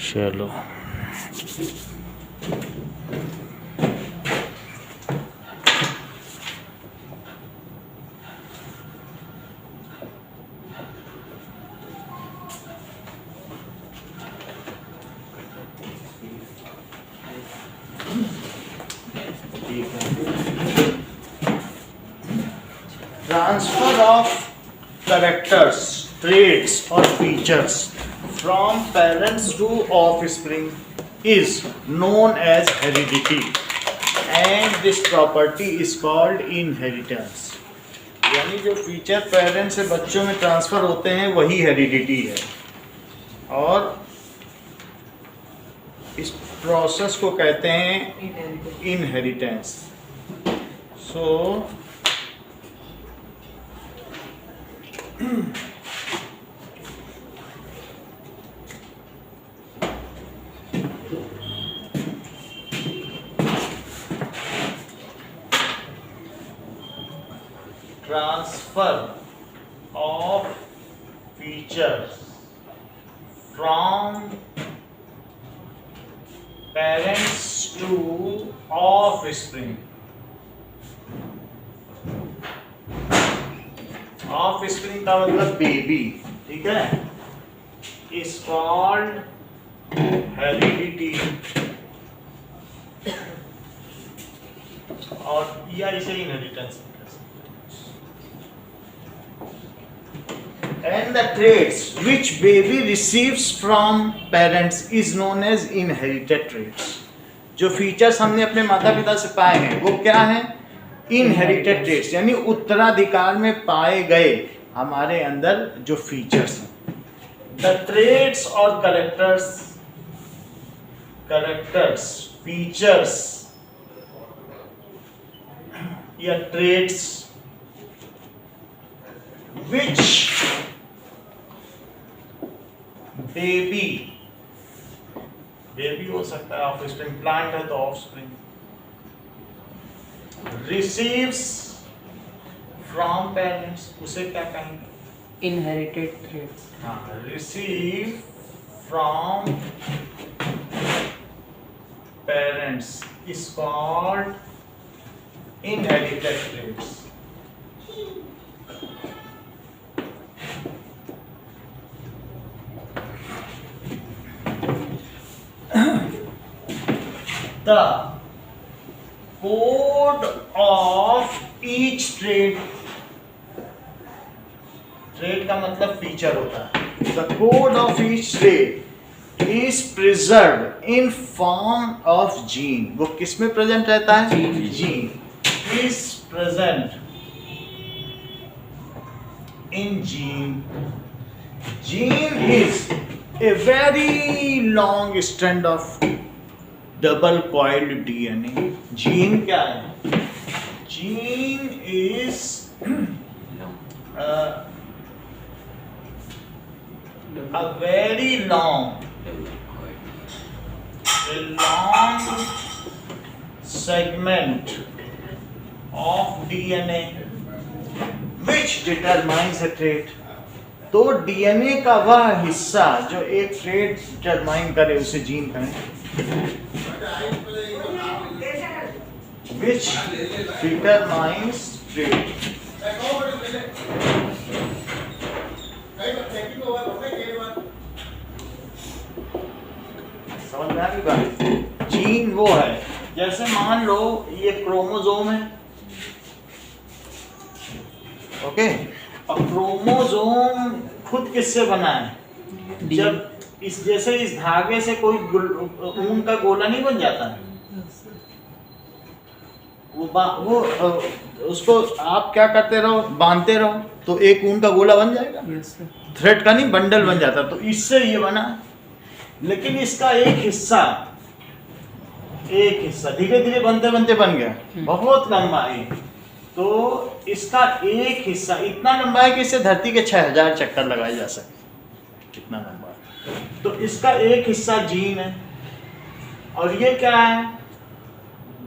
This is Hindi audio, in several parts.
चलो transfer of characters, traits or features from parents to offspring is known as heredity and this property is called inheritance. यानी जो फीचर पेरेंट्स से बच्चों में ट्रांसफर होते हैं वही हेरिडिटी है और इस प्रोसेस को कहते हैं inheritance. So transfer of features from parents to offspring. Offspring का मतलब बेबी, ठीक है, is called heredity और या इसे inheritance. And the traits which baby receives from parents is known as inherited traits. जो फीचर्स हमने अपने माता पिता से पाए हैं वो क्या हैं? इनहेरिटेड ट्रेट्स, यानी उत्तराधिकार में पाए गए हमारे अंदर जो फीचर्स हैं. द ट्रेट्स और कैरेक्टर्स फीचर्स या ट्रेट्स which बेबी हो सकता है, ऑफस्प्रिंग, प्लांट है तो ऑफस्प्रिंग, रिसीव्स फ्रॉम पेरेंट्स, उसे क्या कहेंगे? Inherited traits. हाँ, receive from parents is called inherited traits. The code of each trait का मतलब फीचर होता है. The code of each trait is preserved in form of gene. वो किस में प्रेजेंट रहता है? Gene is present in gene. Gene is a very long strand of double coiled DNA. Gene क्या है? Gene is a very long segment of DNA which determines a trait. तो डीएनए का वह हिस्सा जो एक ट्रेट डिटरमाइन करे उसे जीन कहें. Which determines trait. समझ में आ गई बात? जीन वो है, जैसे मान लो ये क्रोमोसोम है, ओके, और क्रोमोसोम खुद किससे बना है? जब इस जैसे इस धागे से कोई ऊन का गोला नहीं बन जाता है, वो उसको आप क्या करते रहो, बांधते रहो तो एक ऊन का गोला बन जाएगा. थ्रेड का नहीं, बंडल बन जाता. तो इससे ये बना, लेकिन इसका एक हिस्सा धीरे धीरे बनते बनते बन गया, बहुत लंबा है. तो इसका एक हिस्सा इतना लंबा है कि इससे धरती के 6000 चक्कर लगाए जा सकते, कितना लंबा है. तो इसका एक हिस्सा जीन है और ये क्या है?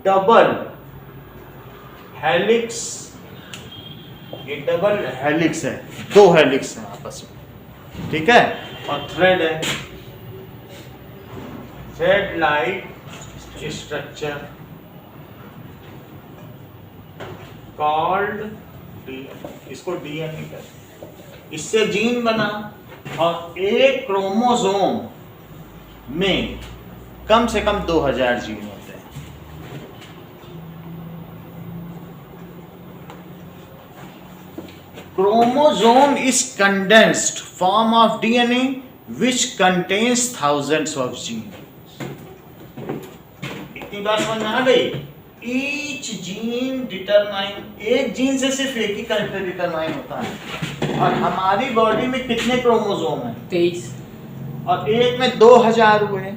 Double helix. ये डबल हेलिक्स है, 2 हेलिक्स हैं आपस में, ठीक है, और थ्रेड है. Thread like structure called DNA, इसको डीएनए कहते हैं। इससे जीन बना और एक क्रोमोसोम में कम से कम 2000 जीन होते हैं। Chromosome is condensed form of DNA which contains thousands of gene. इतनी बात समझ में आ गई? ईच जीन डिटरमाइन, एक जीन से सिर्फ एक ही कैरेक्टर डिटरमाइन होता है। और हमारी बॉडी में कितने क्रोमोसोम हैं? 23। और एक में 2000 हुए,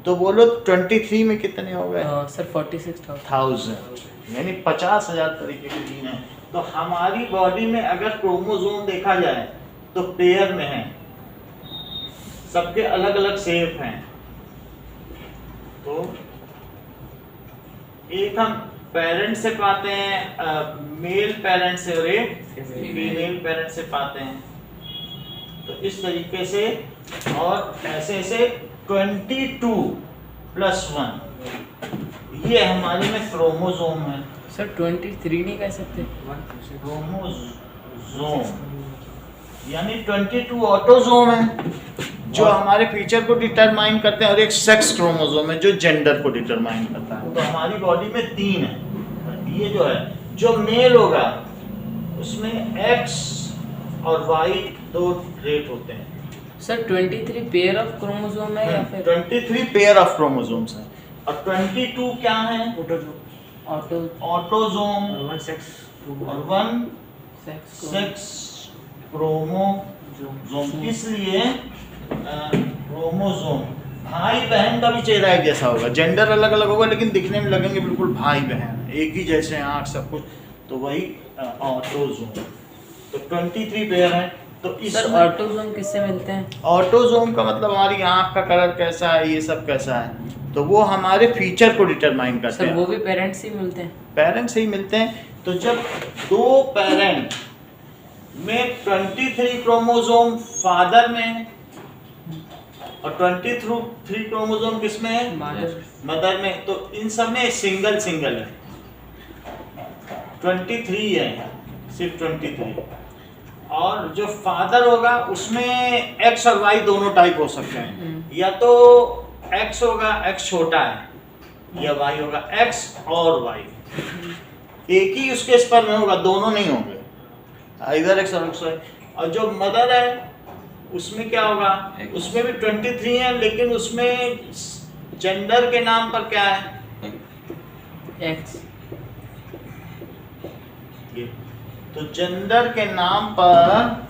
तो बोलो 23 में कितने हो गए? सर 46,000। यानी 50,000 तरीके के जीन हैं। तो हमारी बॉडी में अगर क्रोमोसोम देखा जाए तो पेयर में है, सबके अलग अलग शेप हैं। तो एक हम पेरेंट से पाते हैं, मेल पेरेंट से, और एक फीमेल पेरेंट से पाते हैं। तो इस तरीके से और ऐसे ऐसे 22+1 ये हमारे में क्रोमोसोम है। सर 23 नहीं कह सकते? क्रोमोसोम यानी 22 ऑटोसोम है जो हमारे फीचर को डिटरमाइन करते हैं, और एक सेक्स क्रोमोसोम है जो जेंडर को डिटरमाइन करता है। तो हमारी बॉडी में 3 है। ये जो है, जो मेल होगा उसमें एक्स और वाई 2 ट्रेट होते हैं। सर 23 पेयर ऑफ क्रोमोसोम है या फिर 23 पेयर ऑफ क्रोमोसोम्स हैं, और 22 क्या है? ऑटोसोम और 1 सेक्स क्रोमोसोम। इसलिए क्रोमोसोम भाई बहन का भी चेहरा एक जैसा होगा, जेंडर अलग अलग होगा लेकिन दिखने में लगेंगे बिल्कुल भाई बहन, एक ही जैसे आँख सब कुछ। तो वही ऑटोसोम। तो 23 पेयर है। तो सर ऑटोसोम किससे मिलते हैं? ऑटोसोम का मतलब हमारी आँख का कलर कैसा है, ये सब कैसा है, तो वो हमारे फीचर को डिटरमाइन करते सर हैं। वो भी पेरेंट्स ही मिलते हैं? पेरेंट्स से ही मिलते हैं। तो जब 2 पेरेंट में 23 क्रोमोसोम फादर में और 23 क्रोमोसोम किसमें है? मदर में। तो इन सब में सिंगल सिंगल है, 23 है, सिर्फ 23। और जो फादर होगा उसमें एक्स और वाई दोनों टाइप हो सकते हैं। या तो एक्स होगा, एक्स छोटा है, या वाई होगा एक्स और वाई। एक ही उसके स्पर्म में होगा, दोनों नहीं होंगे, इधर एक्स और एक्स वाई। और जो मदर है उसमें क्या होगा? उसमें भी 23 है, लेकिन उसमें जेंडर के नाम पर क्या है? एक्स। तो जेंडर के नाम पर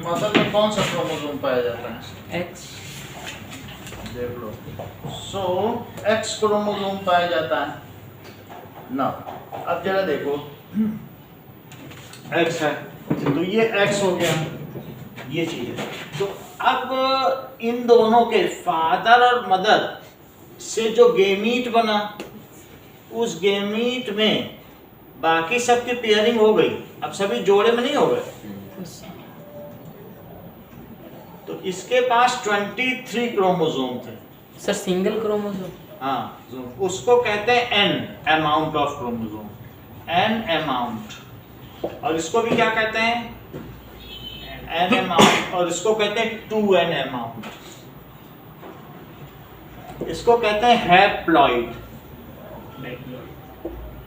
मदर में कौन सा क्रोमोसोम पाया जाता है? एक्स। देख लो। सो एक्स क्रोमोसोम पाया जाता है ना। अब जरा देखो, एक्स है तो ये एक्स हो गया, ये चीज है। तो अब इन दोनों के फादर और मदर से जो गेमीट बना, उस गेमीट में बाकी सबकी पेयरिंग हो गई। अब सभी जोड़े में नहीं हो गए। तो इसके पास 23 क्रोमोसोम थे। Sir single chromosome? हाँ, उसको कहते हैं n, amount of chromosome, n amount. और इसको भी क्या कहते हैं? N amount. और इसको कहते हैं 2n अमाउंट। इसको कहते हैं हैप्लॉइड।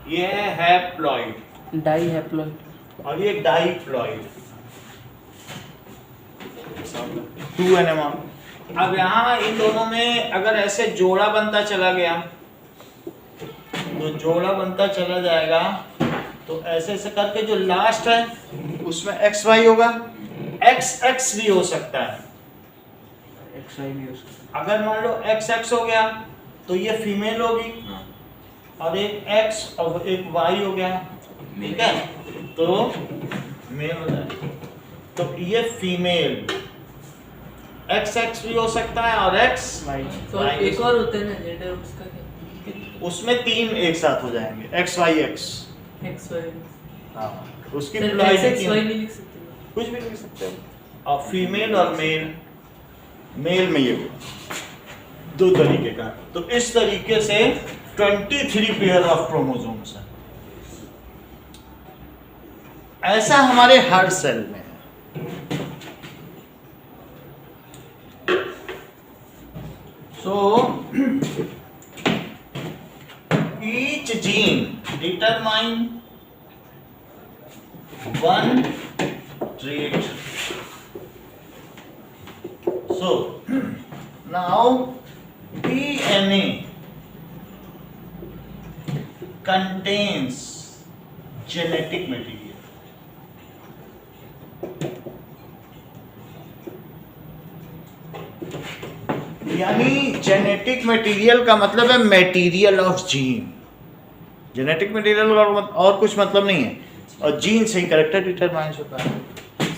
ये है हैप्लॉइड, डाईहैप्लॉइड। और ये डाईप्लॉइड, 2n अमाउंट। अब यहाँ इन दोनों में अगर ऐसे जोड़ा बनता चला गया, तो जोड़ा बनता चला जाएगा, तो ऐसे ऐसे करके जो लास्ट है उसमें एक्स वाई होगा, एक्स एक्स भी हो सकता है, एक्स वाई भी हो सकता है। अगर मान लो एक्स एक्स हो गया तो ये फीमेल होगी, और एक एक्स और एक वाई हो गया, ठीक है, तो मेल हो जाएगा। तो ये फीमेल एक्स एक्स भी हो सकता है और एक्स वाई। तो एक और होता है ना जेंडर, उसका क्या? उसमें 3 एक साथ हो जाएंगे, X Y X. X Y. हाँ, उसकी सर प्लॉइड एक्स वाई नहीं लिख सकते? कुछ भी लिख सकते हो। और फीमेल और मेल, मेल में ये हुआ। दो तरीके का। तो इस तरीके से 23 पेयर ऑफ क्रोमोसोम्स है। ऐसा हमारे हर सेल में है। So each gene determine one trait. So now DNA contains genetic material. यानी जेनेटिक मटेरियल का मतलब है material of gene. Genetic material और कुछ मतलब नहीं है, और जीन से ही कैरेक्टर डिटरमाइंस होता है।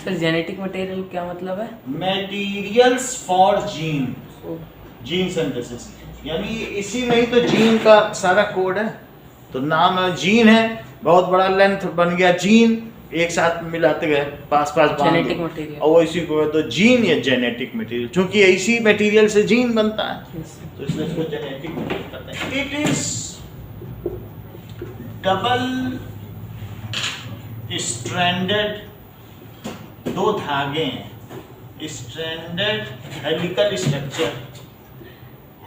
सर जेनेटिक मटेरियल क्या मतलब है? Materials for gene, gene synthesis, यानी इसी में ही तो जीन का सारा कोड है। तो नाम है जीन है, बहुत बड़ा लेंथ बन गया जीन, एक साथ मिलाते गए पास जेनेटिक मटेरियल, और इसी को तो जीन या जेनेटिक मटेरियल, क्योंकि इसी मटेरियल से जीन बनता है, तो इसलिए इसको जेनेटिक मटेरियल कहते हैं। इट इज डबल स्ट्रैंडेड, दो धागे हैं, स्ट्रैंडेड हेलिकल स्ट्रक्चर,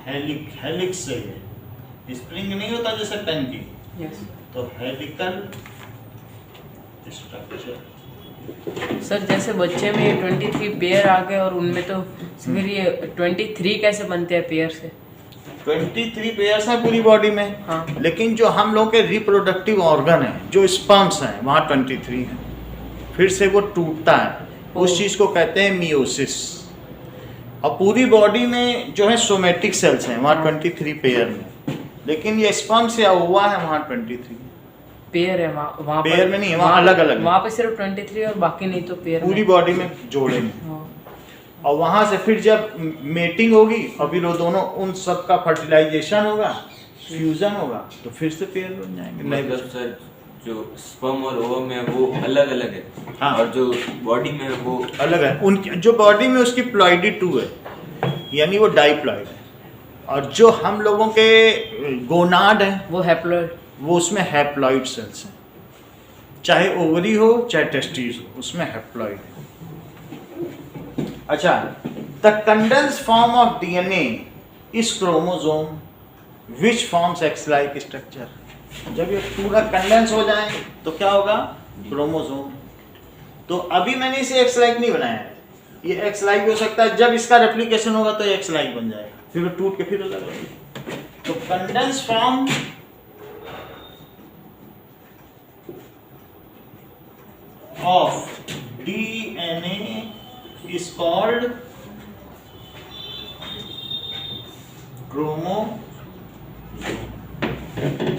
हेलिक्स से है, स्प्रिंग नहीं होता जैसे पेन की, तो हेलिकल स्ट्रक्चर। सर जैसे बच्चे में 23 पेयर आ गए और उनमें तो फिर ये 23 कैसे बनते हैं पेयर से? 23 पेयर्स हैं पूरी बॉडी में। हाँ। लेकिन जो हम लोग के रिप्रोडक्टिव ऑर्गन है, जो स्पर्म्स हैं, वहाँ 23 है, फिर से वो टूटता है, उस चीज़ को कहते हैं मियोसिस। और पूरी बॉडी में जो है सोमेटिक सेल्स हैं वहाँ 23 पेयर में, लेकिन ये स्पर्म से हुआ है वहाँ 23 पेयर है। वहाँ पेयर में नहीं है, वहाँ अलग अलग है। वहाँ पे सिर्फ 23 और बाकी नहीं तो पेयर पूरी बॉडी में जोड़े में। हाँ। और वहाँ से फिर जब मेटिंग होगी और फिर वो दोनों उन सब का फर्टिलाइजेशन होगा, फ्यूजन होगा, तो फिर से पेयर बन जाएंगे। मतलब सर जो स्पर्म और ओवम है वो अलग अलग है, हाँ। और जो बॉडी में है वो अलग है। उनकी जो बॉडी में उसकी प्लॉइडी 2 है, यानी वो डाइप्लॉइड है, और जो हम लोगों के गोनाड है वो हैप्लॉइड, वो उसमें हैप्लॉइड सेल्स हैं, चाहे ओवरी हो चाहे टेस्टिस हो, उसमें हैप्लॉइड है। अच्छा, the condense form of DNA is chromosome which forms x like structure. जब ये पूरा कंडेंस हो जाए तो क्या होगा? क्रोमोसोम। तो अभी मैंने इसे एक्स लाइक नहीं बनाया है, ये एक्स लाइक हो सकता है, जब इसका रेप्लिकेशन होगा तो एक्स लाइक बन जाएगा, फिर वो टूट के फिर अलग होगा। तो condense form of DNA is called chromosome.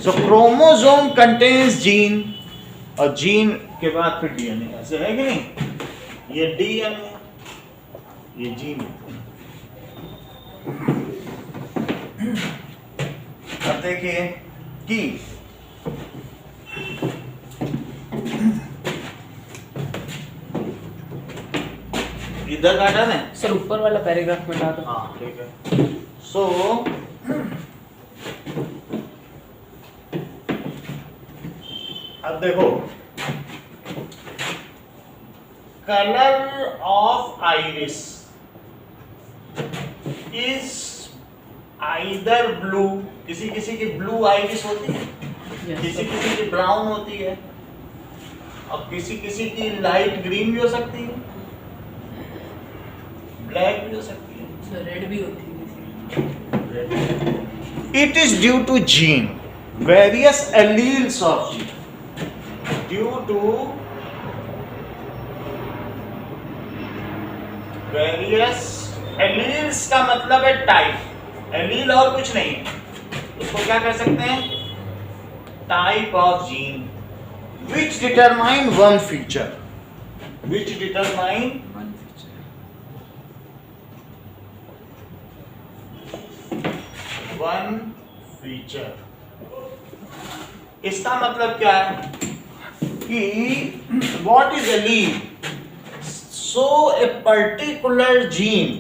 So chromosome contains gene, और जीन के बाद फिर डीएनए, ऐसे है कि नहीं? ये डीएनए, ये जीन। अब देखिए कि इधर काटा है सर ऊपर वाला पैराग्राफ में डाल दो। हाँ ठीक है। सो अब देखो, colour of iris is either blue, किसी किसी की ब्लू आइरिस होती है, किसी किसी की ब्राउन होती है, और किसी किसी की लाइट ग्रीन भी हो सकती है, ब्लैक भी हो सकती है, रेड भी होती है। It is due to gene, various alleles of gene, due to various alleles का मतलब है टाइप, एलील और कुछ नहीं है, उसको क्या कर सकते हैं? Type of gene which determine one feature, which determine one feature. इसका मतलब क्या है कि what is allele? So a particular gene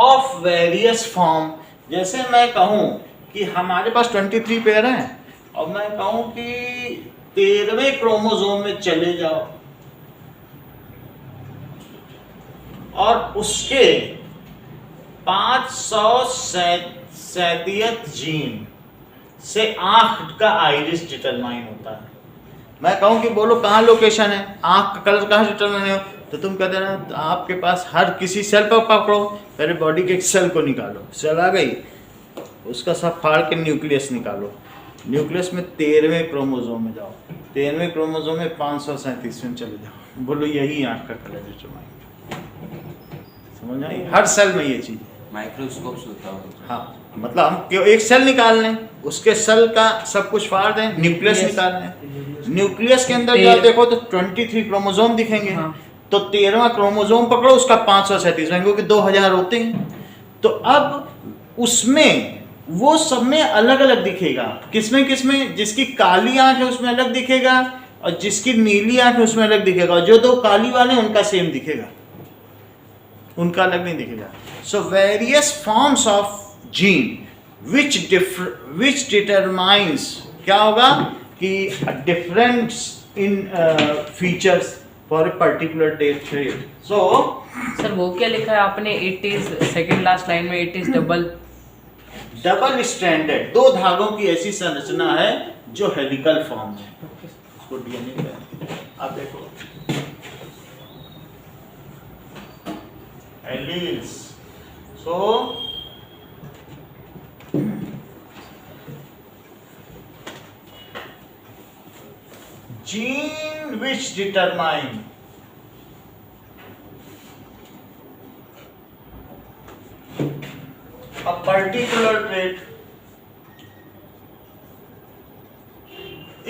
of various form जैसे मैं कहूँ कि हमारे पास 23 पेयर हैं और मैं कहूँ कि 13वें क्रोमोसोम में चले जाओ और उसके 537 जीन से आंख का आइरिस डिटरमाइन होता है। मैं कहूँ कि बोलो कहाँ लोकेशन है, आंख का कलर कहाँ डिटरमाइन हो, तो तुम कहते ना तो आपके पास हर किसी सेल पर पकड़ो, पहले बॉडी के एक सेल को निकालो, सेल आ गई, उसका सब फाड़ के न्यूक्लियस निकालो, न्यूक्लियस में 13वें क्रोमोसोम में जाओ, 13वें क्रोमोसोम में 537 में चले जाओ, बोलो यही आंख का कलर डिटरमाइन। समझ आई? हर सेल में ये चीज है। माइक्रोस्कोप से होता होगा। हाँ, मतलब हम क्यों एक सेल निकाल लें, उसके सेल का सब कुछ फाड़ दें, न्यूक्लियस निकाल लें, न्यूक्लियस के अंदर जब देखो तो 23 क्रोमोसोम दिखेंगे। हाँ। तो 13वां क्रोमोसोम पकड़ो, उसका 537 क्योंकि 2000 होते हैं। तो अब उसमें वो सब में अलग अलग दिखेगा, किसमें जिसकी काली आंख है उसमें अलग दिखेगा और जिसकी नीली आंख है उसमें अलग दिखेगा, जो दो काली वाले हैं उनका सेम दिखेगा, उनका अलग नहीं दिखेगा। So various forms of gene which determines क्या होगा कि difference in features for a particular trait. So sir वो क्या लिखा है आपने, it is second last line में, इट इज डबल स्ट्रैंडेड, दो धागों की ऐसी संरचना है जो हेलिकल फॉर्म है, उसको डीएनए कहते हैं। आप देखो alleles, so gene which determine a particular trait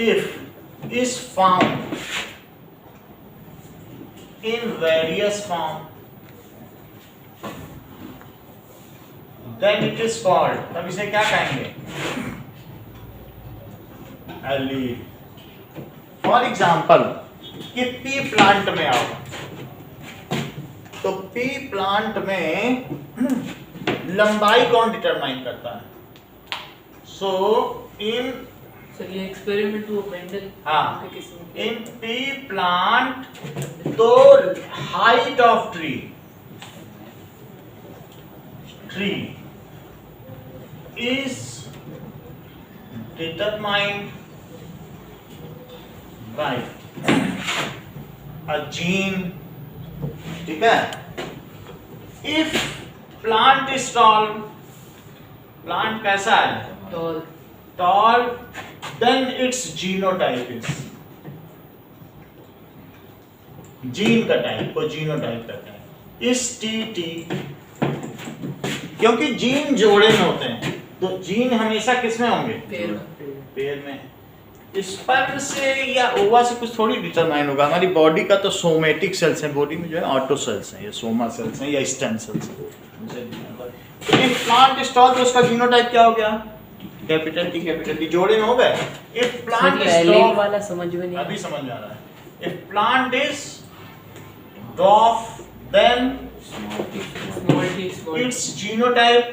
if is found in various form, then it is called, तब इसे क्या कहेंगे, allele। फॉर एग्जाम्पल कि पी प्लांट में आओ, तो पी प्लांट में लंबाई कौन डिटरमाइन करता है? सो इन सर ये एक्सपेरिमेंट वो मेंडल हाँ, इन पी प्लांट तो height of tree is determined by a gene, ठीक है। If plant is tall, plant कैसा है? Tall, then its genotype is, gene का टाइप को जीनोटाइप कहते हैं। इस टी, क्योंकि जीन जोड़े में होते हैं तो जीन हमेशा किस में होंगे? पेयर में। स्पर्म से या ओवा से कुछ थोड़ी डिटरमाइन होगा। हमारी बॉडी का तो सोमेटिक सेल्स हैं, बॉडी में जो है ऑटो सेल्स हैं या सोमा सेल्स हैं या स्टेम सेल्स हैं। इफ प्लांट इज टॉल तो उसका जीनोटाइप क्या हो गया? कैपिटल टी जोड़े में हो गए। इफ प्लांट इज एलील वाला समझ में नहीं, अभी समझ में आ रहा है। If plant is dwarf then its genotype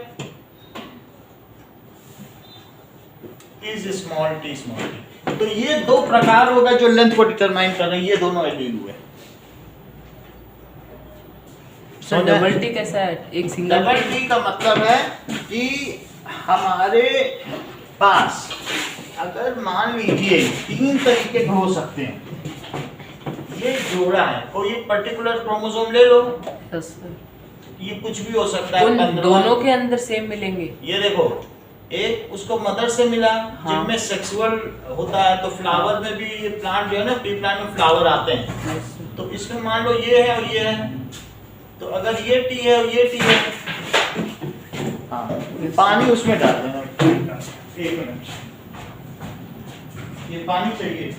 is small t. तो ये दो प्रकार होगा जो लेंथ को डिटरमाइन कर रहे हैं, ये दोनों एलील हुए। सर डबल टी कैसा है? एक सिंगल डबल टी का मतलब है कि हमारे पास अगर मान लीजिए 3 तरीके हो सकते हैं, ये जोड़ा है, कोई एक पर्टिकुलर क्रोमोसोम ले लो, ये कुछ भी हो सकता है। उन दोनों के अंदर सेम मिलेंगे। ये देखो, एक उसको मदर से मिला, हाँ। जिनमें सेक्सुअल होता है, तो फ्लावर में भी ये प्लांट जो है ना, पी प्लांट में फ्लावर आते हैं, तो इसमें मान लो ये है और ये है, तो अगर ये टी है और ये टी है, हाँ, पानी उसमें डाल देना। 1 मिनट, ये पानी चाहिए।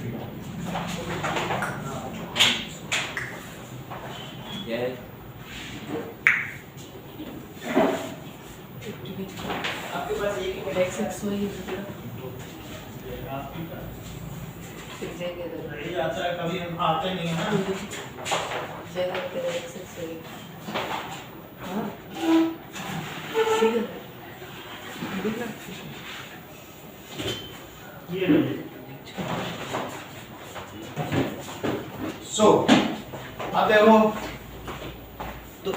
आपके पास एक XX हुई है कभी हम आते नहीं है ना। ये सो अब देखो, तो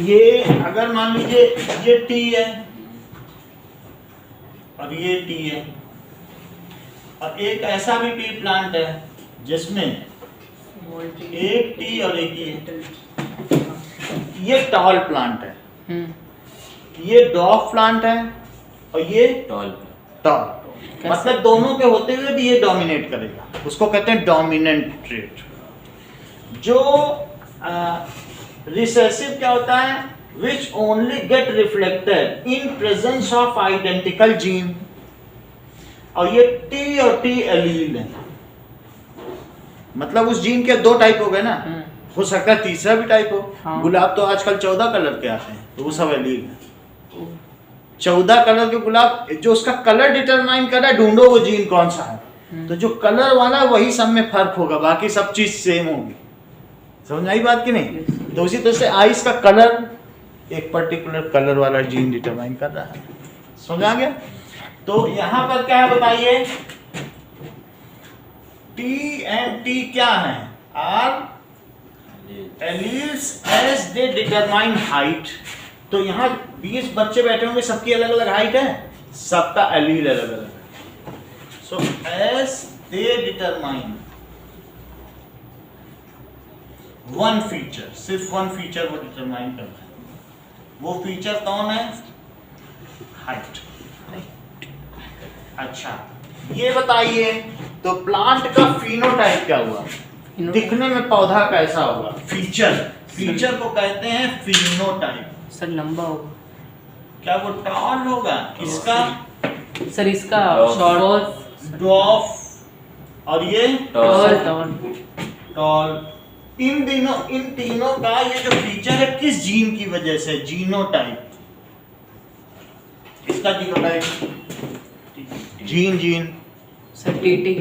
ये अगर मान लीजिए ये टी है और ये टी है, और एक ऐसा भी टी प्लांट है जिसमें एक टी और एक ये टॉल प्लांट है, ये डॉग प्लांट है और ये टॉल टॉल, मतलब दोनों के होते हुए भी ये डोमिनेट करेगा, उसको कहते हैं डोमिनेंट ट्रेट। जो रिसेसिव क्या होता है, which only get reflected in presence of identical gene, और ये टी और टी एलील है, मतलब उस जीन के दो टाइप हो गए ना, हो सकता है तीसरा भी टाइप हो। हाँ। गुलाब तो आजकल 14 कलर के आते हैं, तो वो सब एलील है। 14 कलर के गुलाब, जो उसका कलर डिटरमाइन कर रहा है, ढूंढो वो जीन कौन सा है, तो जो कलर वाला वही सब में फर्क होगा, बाकी सब चीज सेम होगी। समझ आई बात कि नहीं? तो उसी तरह से आइस का कलर एक पर्टिकुलर कलर वाला जीन डिटरमाइन कर रहा है। समझ आ गया? तो यहां पर क्या है बताइए, टी एंड टी क्या है, are alleles as they determine height. तो यहाँ 20 बच्चे बैठे होंगे, सबकी अलग अलग हाइट है, सबका एलील अलग अलग है। So as they determine one feature, सिर्फ वन फीचर वो डिटरमाइन करता है, वो फीचर कौन है, हाइट। अच्छा ये बताइए, तो प्लांट का फिनोटाइप क्या हुआ, दिखने में पौधा कैसा होगा, फीचर, फीचर को कहते हैं फिनोटाइप। सर लंबा होगा क्या वो टॉल होगा, इसका सर, इसका शॉर्ट ड्वार्फ, और ये टॉल टॉल। इन तीनों का ये जो फीचर है किस जीन की वजह से, जीनोटाइप, इसका genotype gene sir TT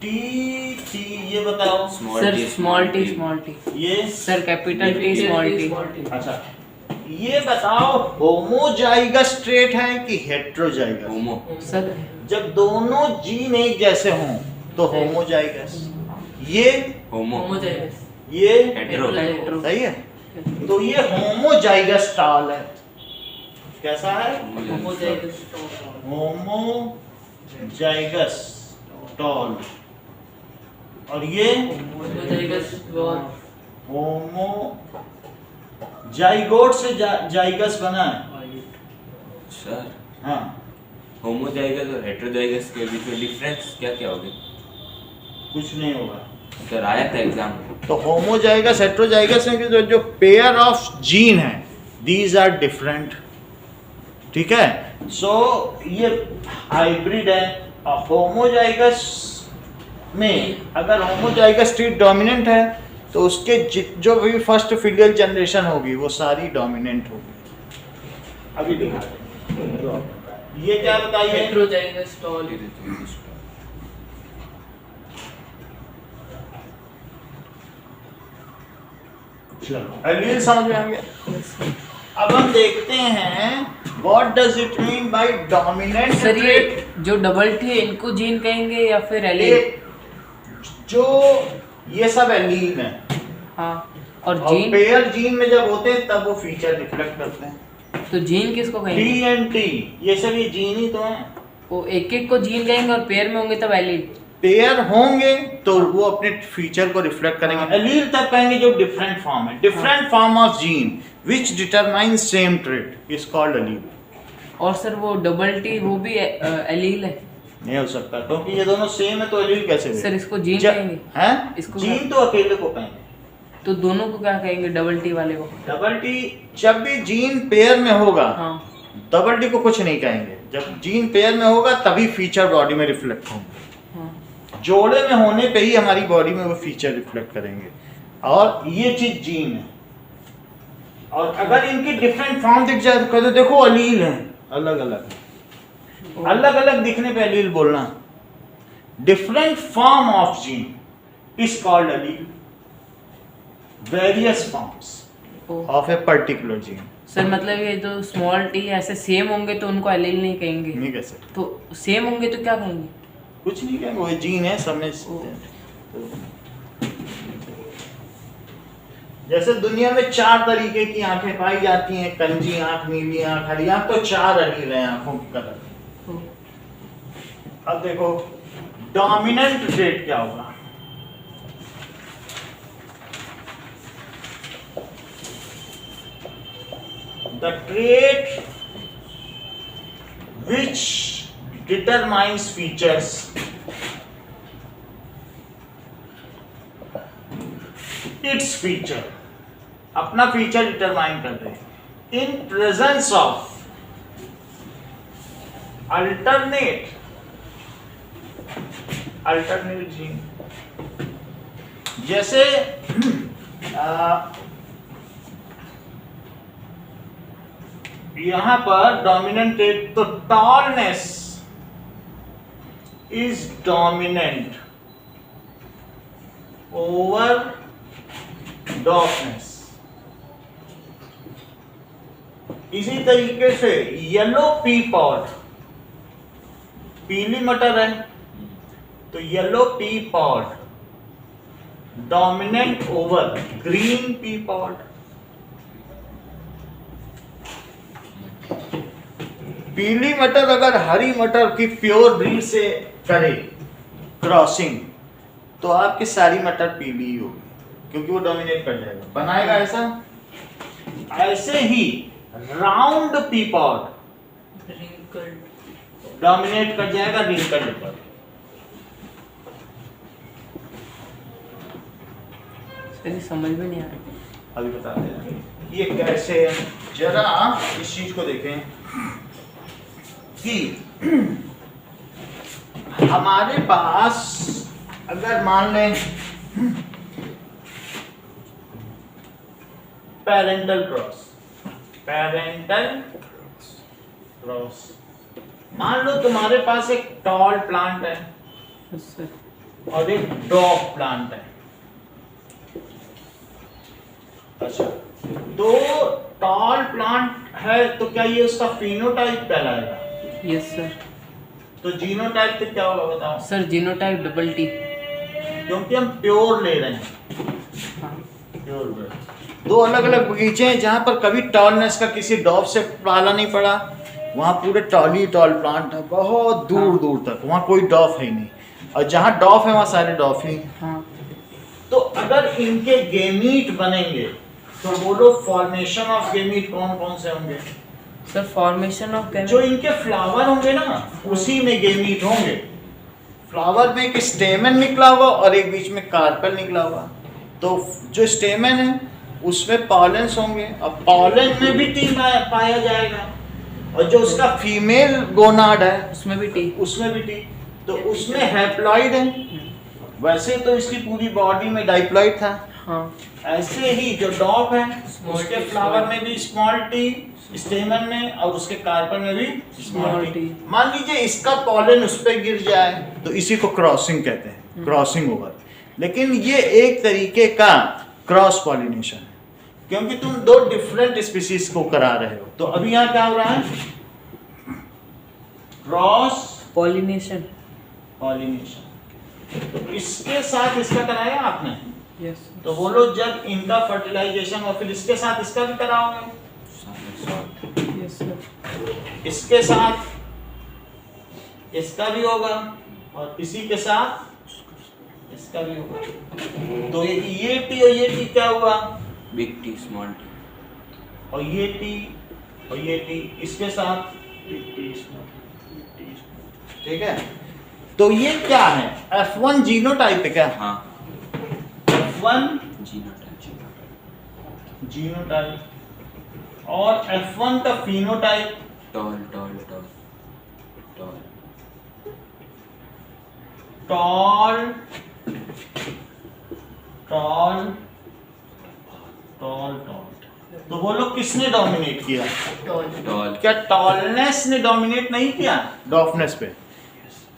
T ये बताओ, सर स्मॉल टी ये sir capital T small T. अच्छा ये बताओ, होमोजाइगस ट्रेट है कि हेट्रोजाइगस? होमो सर जब दोनों जीन एक जैसे हों तो होमोजाइगस, ये होमो ये हेटेरो सही है, तो ये होमोजाइगस टॉल है। कैसा है, होमोजाइगस टॉल, और ये होमो जाइगोट से जाइगस बना है। सर हाँ होमोजाइगस और हेटेरोजाइगस के बीच में डिफरेंस क्या क्या होगा? कुछ नहीं होगा सर, आया था एग्जाम। तो होमोजाइगस हेटेरोजाइगस में जो पेयर ऑफ जीन है, दीज आर डिफरेंट, ठीक है। सो ये हाइब्रिड है, और होमोजाइगस में अगर होमोजाइगस ट्रेट डोमिनेंट है तो उसके जो भी फर्स्ट फिलियल जनरेशन होगी वो सारी डोमिनेंट होगी। अभी दिखा ये क्या बताइए, हेटेरोजाइगस टॉल एलील समझ में आ गया। अब हम देखते हैं what does it mean by dominant sir ये जो डबल टी है इनको जीन कहेंगे या फिर एलील? जो ये सब एलील है, हाँ, और और जीन पेयर जीन में जब होते हैं तब वो फीचर रिफ्लेक्ट करते हैं। तो जीन किसको टी कहेंगे? एंड टी ये सब ये जीन ही तो हैं। वो एक एक को जीन कहेंगे और पेयर में होंगे तब एलील। पेयर होंगे तो वो अपने फीचर को रिफ्लेक्ट करेंगे। एलील तब कहेंगे जो डिफरेंट फॉर्म है, different form of gene which determine same trait is called allele. और सर वो डबल टी वो भी एलील है? नहीं हो सकता क्योंकि ये दोनों सेम है, तो एलील कैसे हुए? सर इसको जीन ज- कहेंगे? हैं? इसको जीन तो अकेले को कहेंगे। तो दोनों को क्या कहेंगे, डबल टी वाले को? डबल टी जब भी जीन पेयर में होगा, हाँ, डबल टी को कुछ नहीं कहेंगे। जब जीन पेयर में होगा तभी फीचर बॉडी में रिफ्लेक्ट होंगे। हाँ, जोड़े में होने पे ही हमारी बॉडी में वो फीचर रिफ्लेक्ट करेंगे। और ये चीज जीन है, और अगर इनकी डिफरेंट फॉर्म दिख जाए तो कहते देखो एलील है, अलग अलग अलग अलग दिखने पे एलील बोलना। Different form of gene is called allele, various forms ओ, of a particular gene. Sir मतलब ये जो स्मॉल टी ऐसे सेम होंगे तो उनको एलील नहीं कहेंगे, नहीं कह सकते, तो सेम होंगे तो क्या कहेंगे? कुछ नहीं कहेंगे, वो जीन है सब में। तो जैसे दुनिया में 4 तरीके की आंखें पाई जाती हैं, कंजी आंख, नीली आंख, हरी आंख, तो 4 अलील हैं आंखों की कलर। अब देखो डोमिनेंट ट्रेट क्या होगा। The trait which determines features its feature, अपना फीचर डिटरमाइन करते हैं in presence of alternate gene. जैसे यहां पर डोमिनेंट ट्रेट, तो टॉलनेस इज डोमिनेंट ओवर डॉर्कनेस। इसी तरीके से येलो पी पॉड, पीली मटर है तो yellow pea pod dominant over green pea pod. पीली मटर अगर हरी मटर की प्योर ब्रीड से करे क्रॉसिंग तो आपकी सारी मटर पीली ही होगी, क्योंकि वो डोमिनेट कर जाएगा, बनाएगा ऐसा। ऐसे ही round pea pod wrinkled dominate कर जाएगा रिंकल्ड पर। सर ये समझ में नहीं आ रहा। अभी बताते हैं ये कैसे है। जरा इस चीज को देखें कि हमारे पास अगर मान लें पेरेंटल क्रॉस, मान लो तुम्हारे पास एक टॉल प्लांट है यस सर। और एक डॉग प्लांट है। अच्छा, तो टॉल प्लांट है तो क्या ये उसका फिनोटाइप कहलाएगा? Yes sir. तो जीनोटाइप तो क्या होगा बताओ? Sir genotype double T. क्योंकि हम प्योर ले रहे हैं, हाँ प्योर। 2 अलग अलग बगीचे हैं जहाँ पर कभी टॉलनेस का किसी डॉग से पाला नहीं पड़ा, वहाँ पूरे टॉल प्लांट है बहुत दूर दूर तक, वहाँ कोई डॉफ है ही नहीं, और जहाँ डॉफ है वहाँ सारे डॉफ ही। हाँ। तो अगर इनके गेमीट बनेंगे तो बोलो फॉर्मेशन ऑफ गेमीट कौन कौन से होंगे? सर फॉर्मेशन ऑफ जो इनके फ्लावर होंगे ना उसी में गेमीट होंगे। फ्लावर में एक स्टेमन निकला हुआ और एक बीच में कार्पेल निकला हुआ, तो जो स्टेमन है उसमें पॉलेंस होंगे और पॉलन में भी टी पाया जाएगा, और जो उसका फीमेल गोनाड है उसमें भी टी। उसमें भी टी, तो उसमें हैप्लॉइड है। वैसे तो इसकी पूरी बॉडी में डाइप्लॉइड था। हाँ। ऐसे ही जो डॉग है उसके टी, फ्लावर में भी स्मॉल टी, स्टेमन में और उसके कार्पेल में भी स्मॉल Small टी। t। मान लीजिए इसका पॉलन उस पर गिर जाए तो इसी को क्रॉसिंग कहते हैं, क्रॉसिंग ओवर। लेकिन ये एक तरीके का क्रॉस पॉलिनेशन है, क्योंकि तुम 2 डिफरेंट स्पीसीज को करा रहे हो। तो अभी यहाँ क्या हो रहा है? Cross pollination. पॉलिनेशन। तो इसके साथ इसका कराया आपने, यस। तो बोलो जब इनका फर्टिलाइजेशन और फिर इसके साथ इसका भी कराओगे, यस सर। इसके साथ इसका भी होगा और इसी के साथ इसका भी होगा। तो ये टी और ये टी क्या हुआ? Big T small T. और ये टी और ये टी इसके साथ बिग टी स्मॉल टी। ठीक है, तो ये क्या है? F1 जीनोटाइप है क्या? हाँ F1 जीनोटाइप। और F1 का phenotype toll tall tall tall tall tall tall toll. तो बोलो किसने डोमिनेट किया? टॉल। क्या टॉलनेस ने डोमिनेट नहीं किया डॉफनेस पे?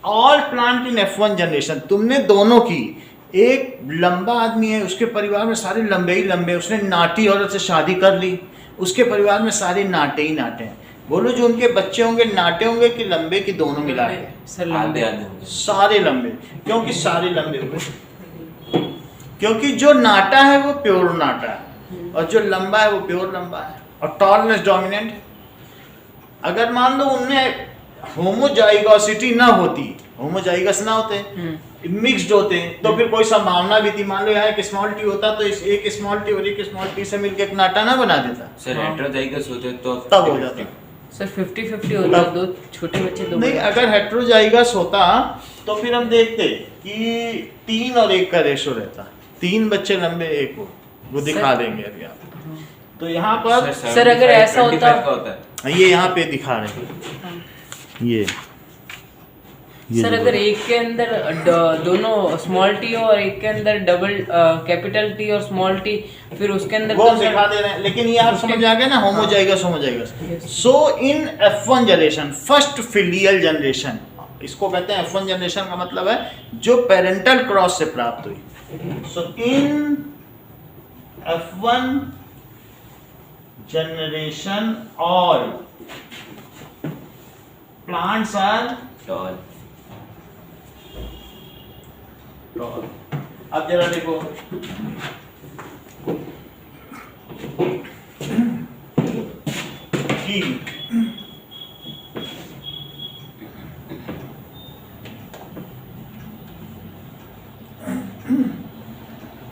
All plant in F1 generation, तुमने दोनों की। एक लंबा आदमी है, उसके परिवार में सारे लंबे ही लंबे, उसने नाटी औरत से शादी कर ली, उसके परिवार में सारे नाटे ही नाटे हैं। बोलो जो उनके बच्चे होंगे नाटे होंगे कि लंबे कि दोनों मिला के? सर आधे लंबे। आधे होंगे। सारे लंबे, क्योंकि सारे लंबे हुए, क्योंकि जो नाटा है वो प्योर नाटा है और जो लंबा है वो प्योर लंबा है और टॉलनेस डोमिनेंट है। अगर मान लो उनमें होमोजाइगोसिटी ना होती, होमोजाइगस ना होते, मिक्स्ड होते, तो फिर कोई संभावना भी थी। मान लो यहाँ एक स्मॉल टी होता तो इस एक स्मॉल टी और एक स्मॉल टी से मिलकर एक नाटा ना बना देता, सर हाँ। हेटेरोजाइगस होते तो तब हो जाता। सर 50-50 होता, दो छोटे बच्चे दो नहीं, बड़े। अगर हेटेरोजाइगस होता तो फिर हम देखते कि 3 और 1 का रेशो रहता, 3 बच्चे लंबे 1 वो दिखा सर- देंगे अभी आप। तो यहाँ पर सर, अगर ऐसा होता- 25 का होता है। ये यहाँ पे दिखा रहे हैं, ये सर जो अगर एक के अंदर दोनों स्मॉल टी हो और एक के अंदर डबल कैपिटल टी और स्मॉल टी, फिर उसके अंदर वो तो हम सर- दिखा दे रहे हैं, लेकिन ये आप समझ आ गए ना, homozygous homozygous. So in F1 generation, first filial generation, इसको कहते हैं F1 जनरेशन का मतलब है जो पेरेंटल क्रॉस से प्राप्त हुई। So in F1 generation all plants are tall. Tall. अब जरा देखो, कि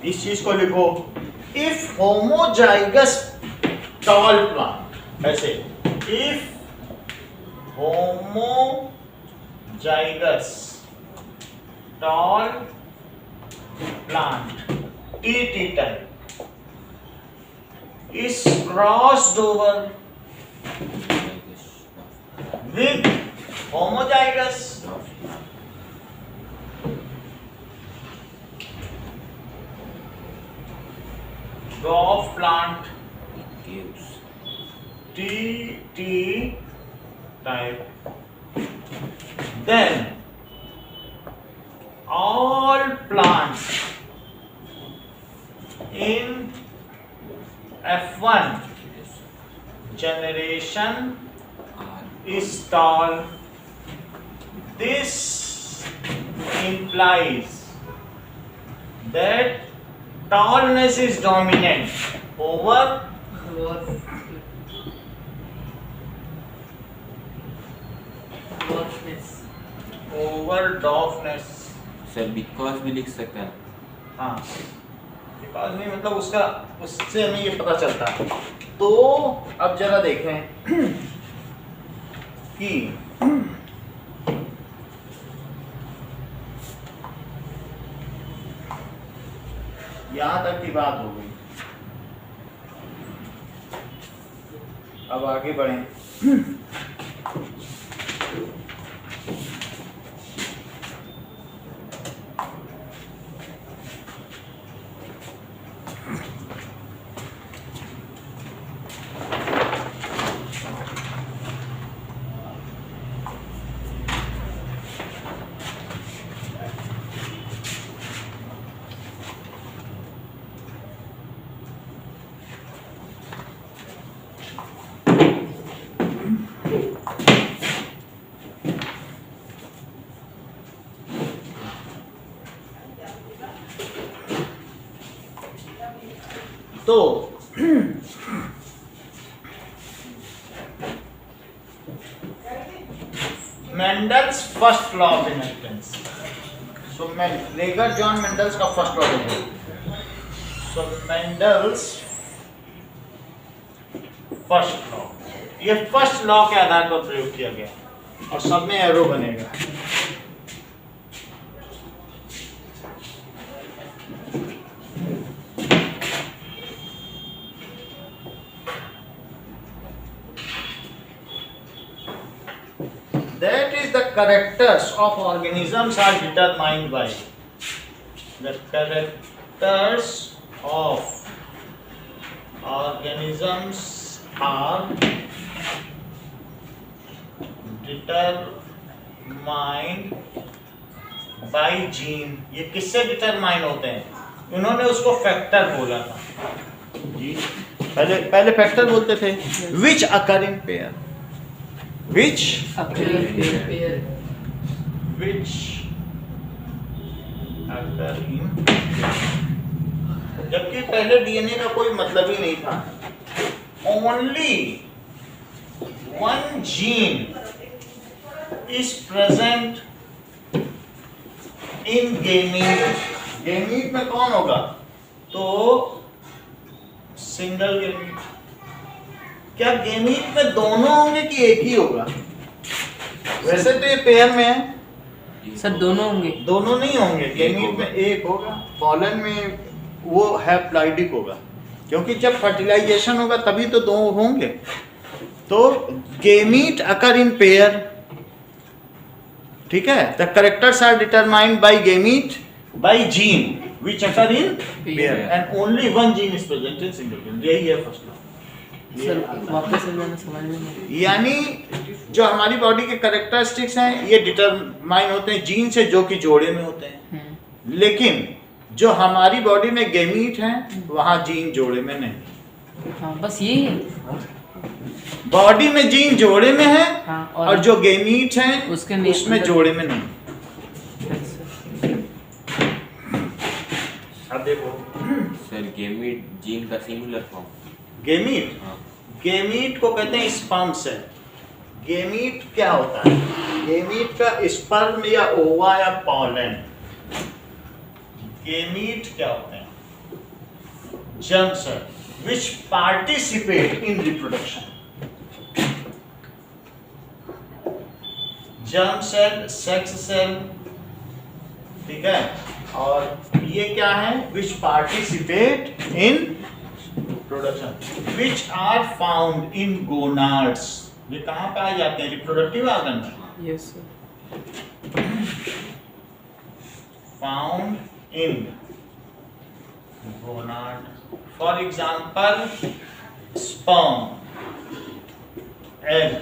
इस चीज को लिखो, इफ होमोजाइगस टॉल प्लांट, ऐसे if homozygous tall plant T type is crossed over with homozygous dwarf plant TT type, then all plants in F1 generation is tall. This implies that tallness is dominant over dwarfness. Sir because भी लिख सकते हैं। हाँ, बिकॉज नहीं मतलब उसका, उससे हमें ये पता चलता है। तो अब जरा देखें कि यहां तक की बात हो गई, अब आगे बढ़ें। तो Mendel's first law of inheritance. So Regar John Mendel's का फर्स्ट लॉ देखो। सो मेंडल्स फर्स्ट लॉ, ये फर्स्ट लॉ के आधार पर प्रयोग किया गया और सब में एरो बनेगा। That is the characters of organisms are determined by the characters of organisms are determined by gene। ये किससे डिटरमाइन होते हैं? उन्होंने उसको फैक्टर बोला था जी। पहले फैक्टर बोलते थे. Which occur in pair. Which pair which occur in. जबकि पहले डीएनए का कोई मतलब ही नहीं था. Only one gene is present in gamete. gamete में कौन होगा? तो सिंगल गेमीट. क्या गेमीट में दोनों होंगे कि एक ही होगा? वैसे तो ये पेयर में है. सर दोनों होंगे. दोनों नहीं होंगे. गेमीट होगा. में एक होगा, पॉलन में वो हैप्लॉइडिक होगा, क्योंकि जब फर्टिलाइजेशन होगा तभी तो दो होंगे. तो गेमीट अकर इन पेयर. ठीक है. The characters are determined by gamete by gene which occur in pair and only one gene is present in single gene. यही है फर्स्ट लॉ. सर वापस समझाना, समझ में नहीं. यानी जो हमारी बॉडी के कैरेक्टरिस्टिक्स हैं ये डिटरमाइन होते हैं जीन से, जो कि जोड़े में होते हैं. लेकिन जो हमारी बॉडी में गेमीट हैं वहां जीन जोड़े में नहीं. हाँ बस यही है. बॉडी में जीन जोड़े में है. हाँ, और जो गेमीट हैं उसके नहीं- उसमें जोड़े में नहीं. अब देखो सर गेमीट जीन का सिंगुलर फॉर्म. गेमीट. हाँ. गेमीट को कहते हैं स्पर्म सेल. गेमीट क्या होता है? गेमीट का स्पर्म या ओवा या पॉलन. गेमीट क्या होते हैं? Germ cell which participate in reproduction. Germ cell, sex cell. ठीक है. और ये क्या है? which participate in production, which are found in gonads. ये कहाँ पाए जाते हैं? रिप्रोडक्टिव ऑर्गन में. Yes sir. Found in gonad. For example, sperm, egg,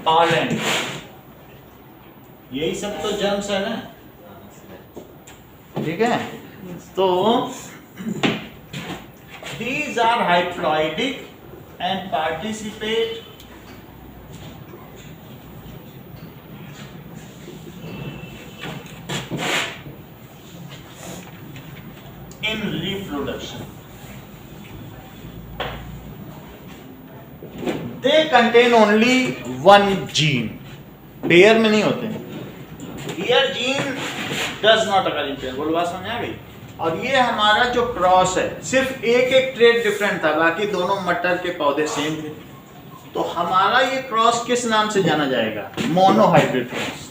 pollen. यही सब तो जर्म सेल है. ठीक है. तो these are haploidic and participate in reproduction. They contain only one gene. Pair में नहीं होते. Here gene does not occur in pair. बोलो बात समझ आ गई. और ये हमारा जो क्रॉस है सिर्फ एक एक ट्रेट डिफरेंट था, बाकी दोनों मटर के पौधे सेम थे. तो हमारा ये क्रॉस किस नाम से जाना जाएगा? Monohybrid cross.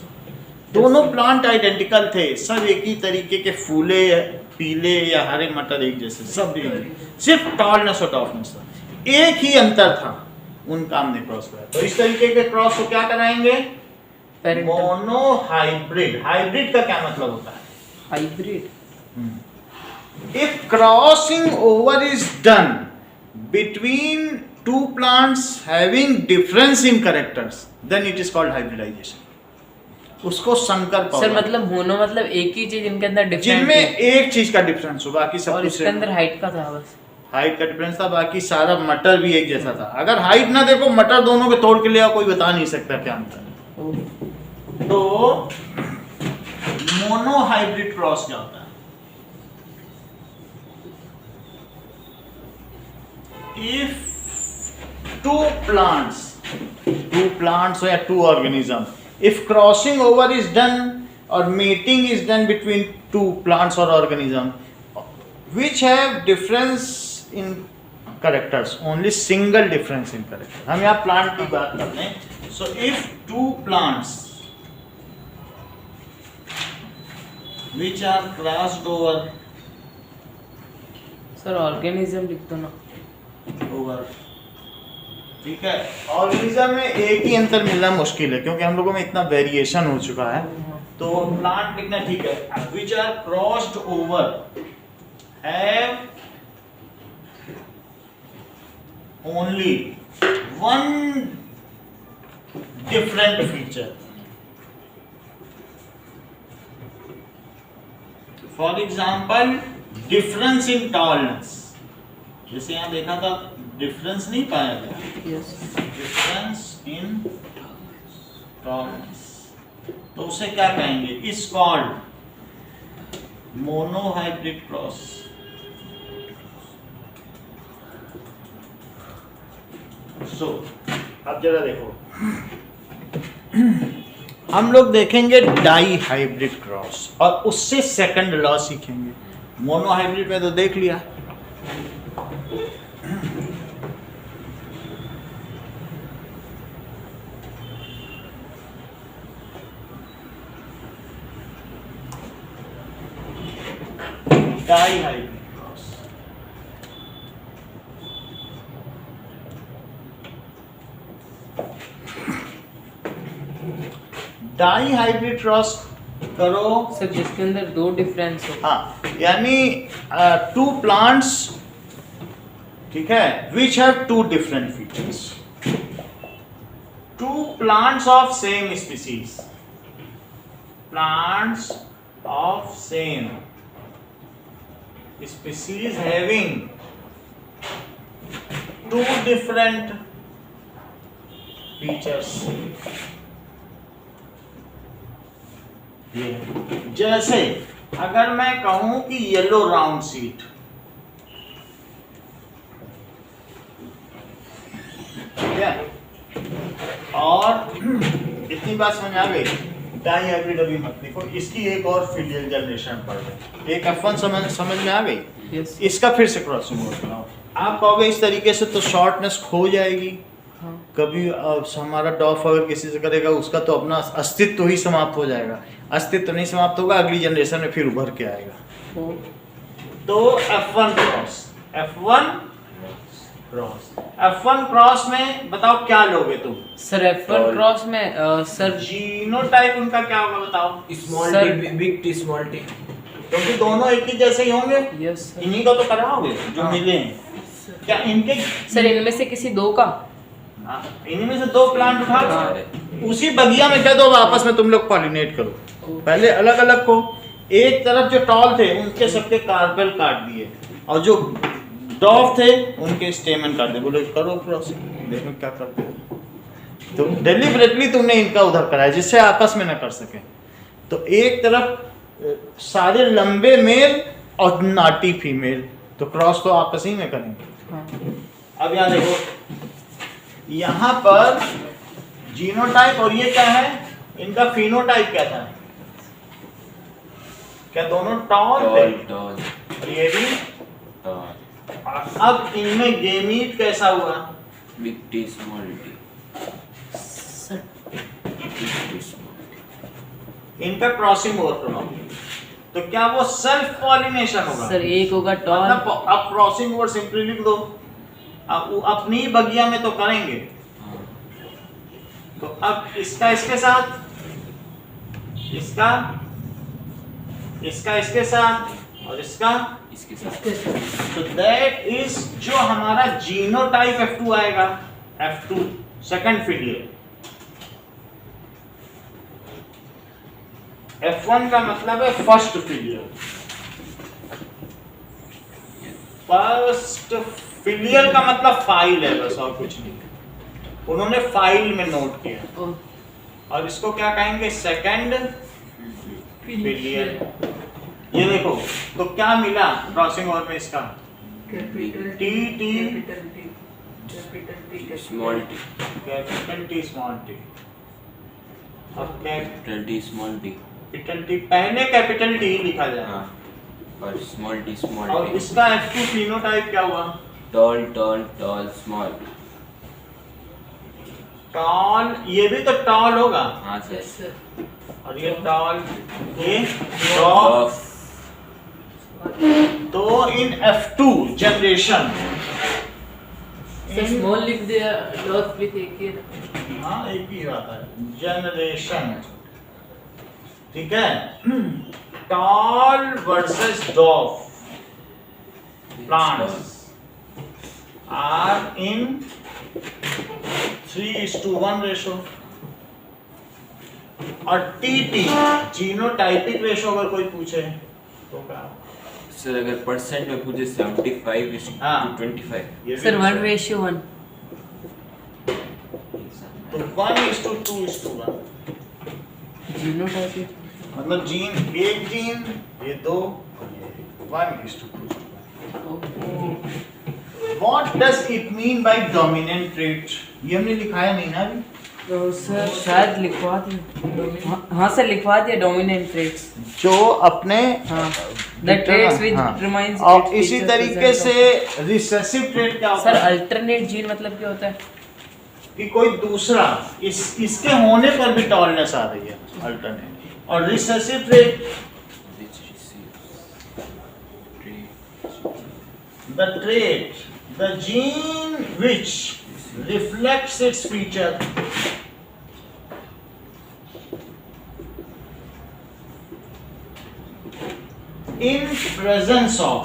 दोनों प्लांट आइडेंटिकल थे, सब एक ही तरीके के फूले, पीले या हरे मटर एक जैसे, सब सिर्फ टॉलनेस और टॉफनेस था. एक ही अंतर था, उनका हमने क्रॉस कराया. तो इस तरीके के क्रॉस को क्या कराएंगे? मोनोहाइब्रिड. हाइब्रिड का क्या मतलब होता है? Hybrid. If crossing over is done between two plants having difference in characters, then it is called hybridization. उसको संकर पौधा. सर मतलब होनो मतलब एक ही चीज इनके अंदर डिफरेंट जिनमें एक चीज का डिफरेंस हो, बाकी सब और कुछ इसके same. अंदर हाइट का था बस. हाइट का डिफरेंस था, बाकी सारा मटर भी एक जैसा था. अगर हाइट ना देखो, मटर दोनों के तोड़ के ले आओ, कोई बता नहीं सकता क्या अंतर है. तो मोनोहाइब्रिड क्रॉस क्या होता है? If two plants or two organisms, if crossing over is done or mating is done between two plants or organisms which have difference in characters, only single difference in character. हम यहाँ plant की बात कर रहे हैं. So if two plants which are crossed over, sir organism लिख दो ना. ओवर. ठीक है. ऑर्गेनिज्म में एक ही अंतर मिलना मुश्किल है, क्योंकि हम लोगों में इतना वेरिएशन हो चुका है. तो प्लांट लिखना ठीक है. Which are crossed over have only one different feature. For example, difference in tallness. जैसे यहाँ देखा था डिफरेंस नहीं पाया गया, यस डिफरेंस इन टॉलरेंस, तो उसे क्या कहेंगे? Is called monohybrid cross. So अब जरा देखो, हम लोग देखेंगे डाई हाइब्रिड क्रॉस और उससे सेकंड लॉ सीखेंगे। मोनोहाइब्रिड में तो देख लिया, dihybrid cross. Dihybrid cross करो सर, जिसके अंदर दो डिफरेंस हो। हाँ, यानी टू प्लांट्स, ठीक है, which have two different features, two plants of same species, plants of same species having two different features. जैसे अगर मैं कहूं कि येलो राउंड सीट, ठीक है, और इतनी बात समझ आ गई। डाई हाइब्रिड अभी मत लिखो, इसकी एक और फिलियल जनरेशन पढ़ रहे, एक F1 समझ में आ गई। यस इसका फिर से क्रॉसिंग ओवर बनाओ। आप कहोगे इस तरीके से तो शॉर्टनेस खो जाएगी। हाँ कभी हमारा डॉफ अगर किसी से करेगा उसका तो अपना अस्तित्व ही समाप्त हो जाएगा। अस्तित्व नहीं समाप्त होगा, अगली जनरेशन में फिर उभर के आएगा। ओ, तो F1 cross, F1 cross, F1 cross में बताओ क्या लोगे तुम? सर F1 क्रॉस में सर जीनोटाइप उनका क्या होगा बताओ? Small sir- T, big T, small T. क्योंकि दोनों एक ही जैसे ही होंगे, यस सर। इन्हीं का तो कराओगे जो हाँ। मिले हैं। क्या इनके सर इनमें से किसी दो का? हाँ, इन्हीं में से दो प्लांट उठा हाँ। उसी बगिया में कह दो आपस में तुम लोग पॉलिनेट करो। पहले अलग अलग को, एक तरफ जो टॉल थे उनके सबके कार्पेल काट दिए और जो डॉफ थे उनके स्टेमन काट दिए। बोले करो क्रॉसिंग, देखो क्या करते हो। तो डेलिबरेटली तुमने इनका उधर कराया जिससे आपस में न कर सके। तो एक तरफ सारे लंबे मेल और नाटी फीमेल, तो क्रॉस तो आपस ही में करेंगे। हाँ अब यहाँ देखो, यहाँ पर जीनोटाइप और ये क्या है, इनका फिनोटाइप क्या था? क्या दोनों टॉल थे? टॉल और ये भी टॉल। अब इनमें गेमीट कैसा हुआ? Big T small T, sir big T small. इनका क्रॉसिंग ओवर कराओ, तो क्या वो सेल्फ पॉलिनेशन होगा? सर एक होगा टॉल। मतलब अब क्रॉसिंग ओवर सिंपली लिख दो, अब वो अपनी बगिया में तो करेंगे। हाँ, तो अब इसका इसके साथ, इसका इसका इसके साथ और इसका, इसके साथ तो दैट इज जो हमारा जीनोटाइप F2 आएगा, F2 सेकंड फिलियल। F1 का मतलब है फर्स्ट फिलियल। फर्स्ट फिलियल का मतलब फाइल है, बस और कुछ नहीं। उन्होंने फाइल में नोट किया। ओ, और इसको क्या कहेंगे? Second filial. ये देखो, तो क्या मिला क्रॉसिंग ओवर में इसका? Capital T T capital T, capital T, small T, capital T small T. अब capital T small T. Capital T, पहले कैपिटल टी लिखा जाए। हाँ, और स्मॉल टी स्मॉल और टी। इसका F2 फिनोटाइप क्या हुआ? Tall tall tall small. Tall, ये भी तो टॉल होगा। हाँ सर। Yes sir. और ये टॉल, ये डॉफ। ऑफ तो इन F2 जनरेशन, सर स्मॉल लिख दिया, डॉट लिख एक ही ना। हाँ एक ही आता है, जनरेशन, ठीक है। Tall versus dwarf plants are in 3:1 ratio. और टी जीनोटाइपिक रेशो अगर कोई पूछे तो क्या? सर अगर परसेंट में पूछे 75 हाँ। to 25। ये भी सर पूछा। 1:1। तो 1:2:1 जीनोटाइप है। मतलब जीन, एक जीन, ये दो, और ये 1:2। What does it mean by dominant trait? ये हमने लिखाया नहीं ना अभी। तो सर शायद लिखवा दिया। हाँ सर लिखवा दिया, डोमिनेंट ट्रेट्स। जो अपने हाँ द ट्रेट्स विच हाँ। डिटरमाइंस। और इसी तरीके से रिसेसिव ट्रेट क्या होता सर है? अल्टरनेट जीन मतलब क्या होता है? कि कोई दूसरा इसके होने पर भी टॉलरेंस आ रही है, अल्टरनेट। और recessive trait, the trait, the gene which reflects its feature in presence of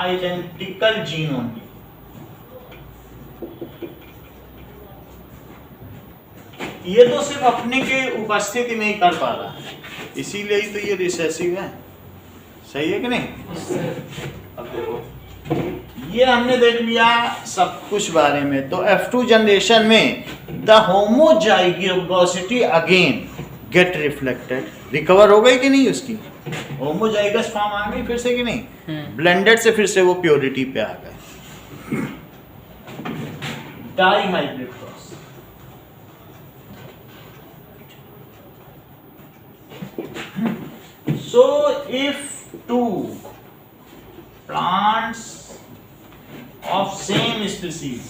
identical gene only. ये तो सिर्फ अपने के उपस्थिति में ही कर पा रहा है, इसीलिए ही तो ये रिसेसिव है। सही है कि नहीं? अब देखो, ये हमने देख लिया सब कुछ बारे में। तो F2 जनरेशन में the homozygosity again get reflected, recover हो गई कि नहीं उसकी? होमोजाइगस फॉर्म आ गई फिर से कि नहीं? ब्लेंडेड से फिर से वो प्योरिटी पे आ गए। Dihybrid cross, so if two plants of same species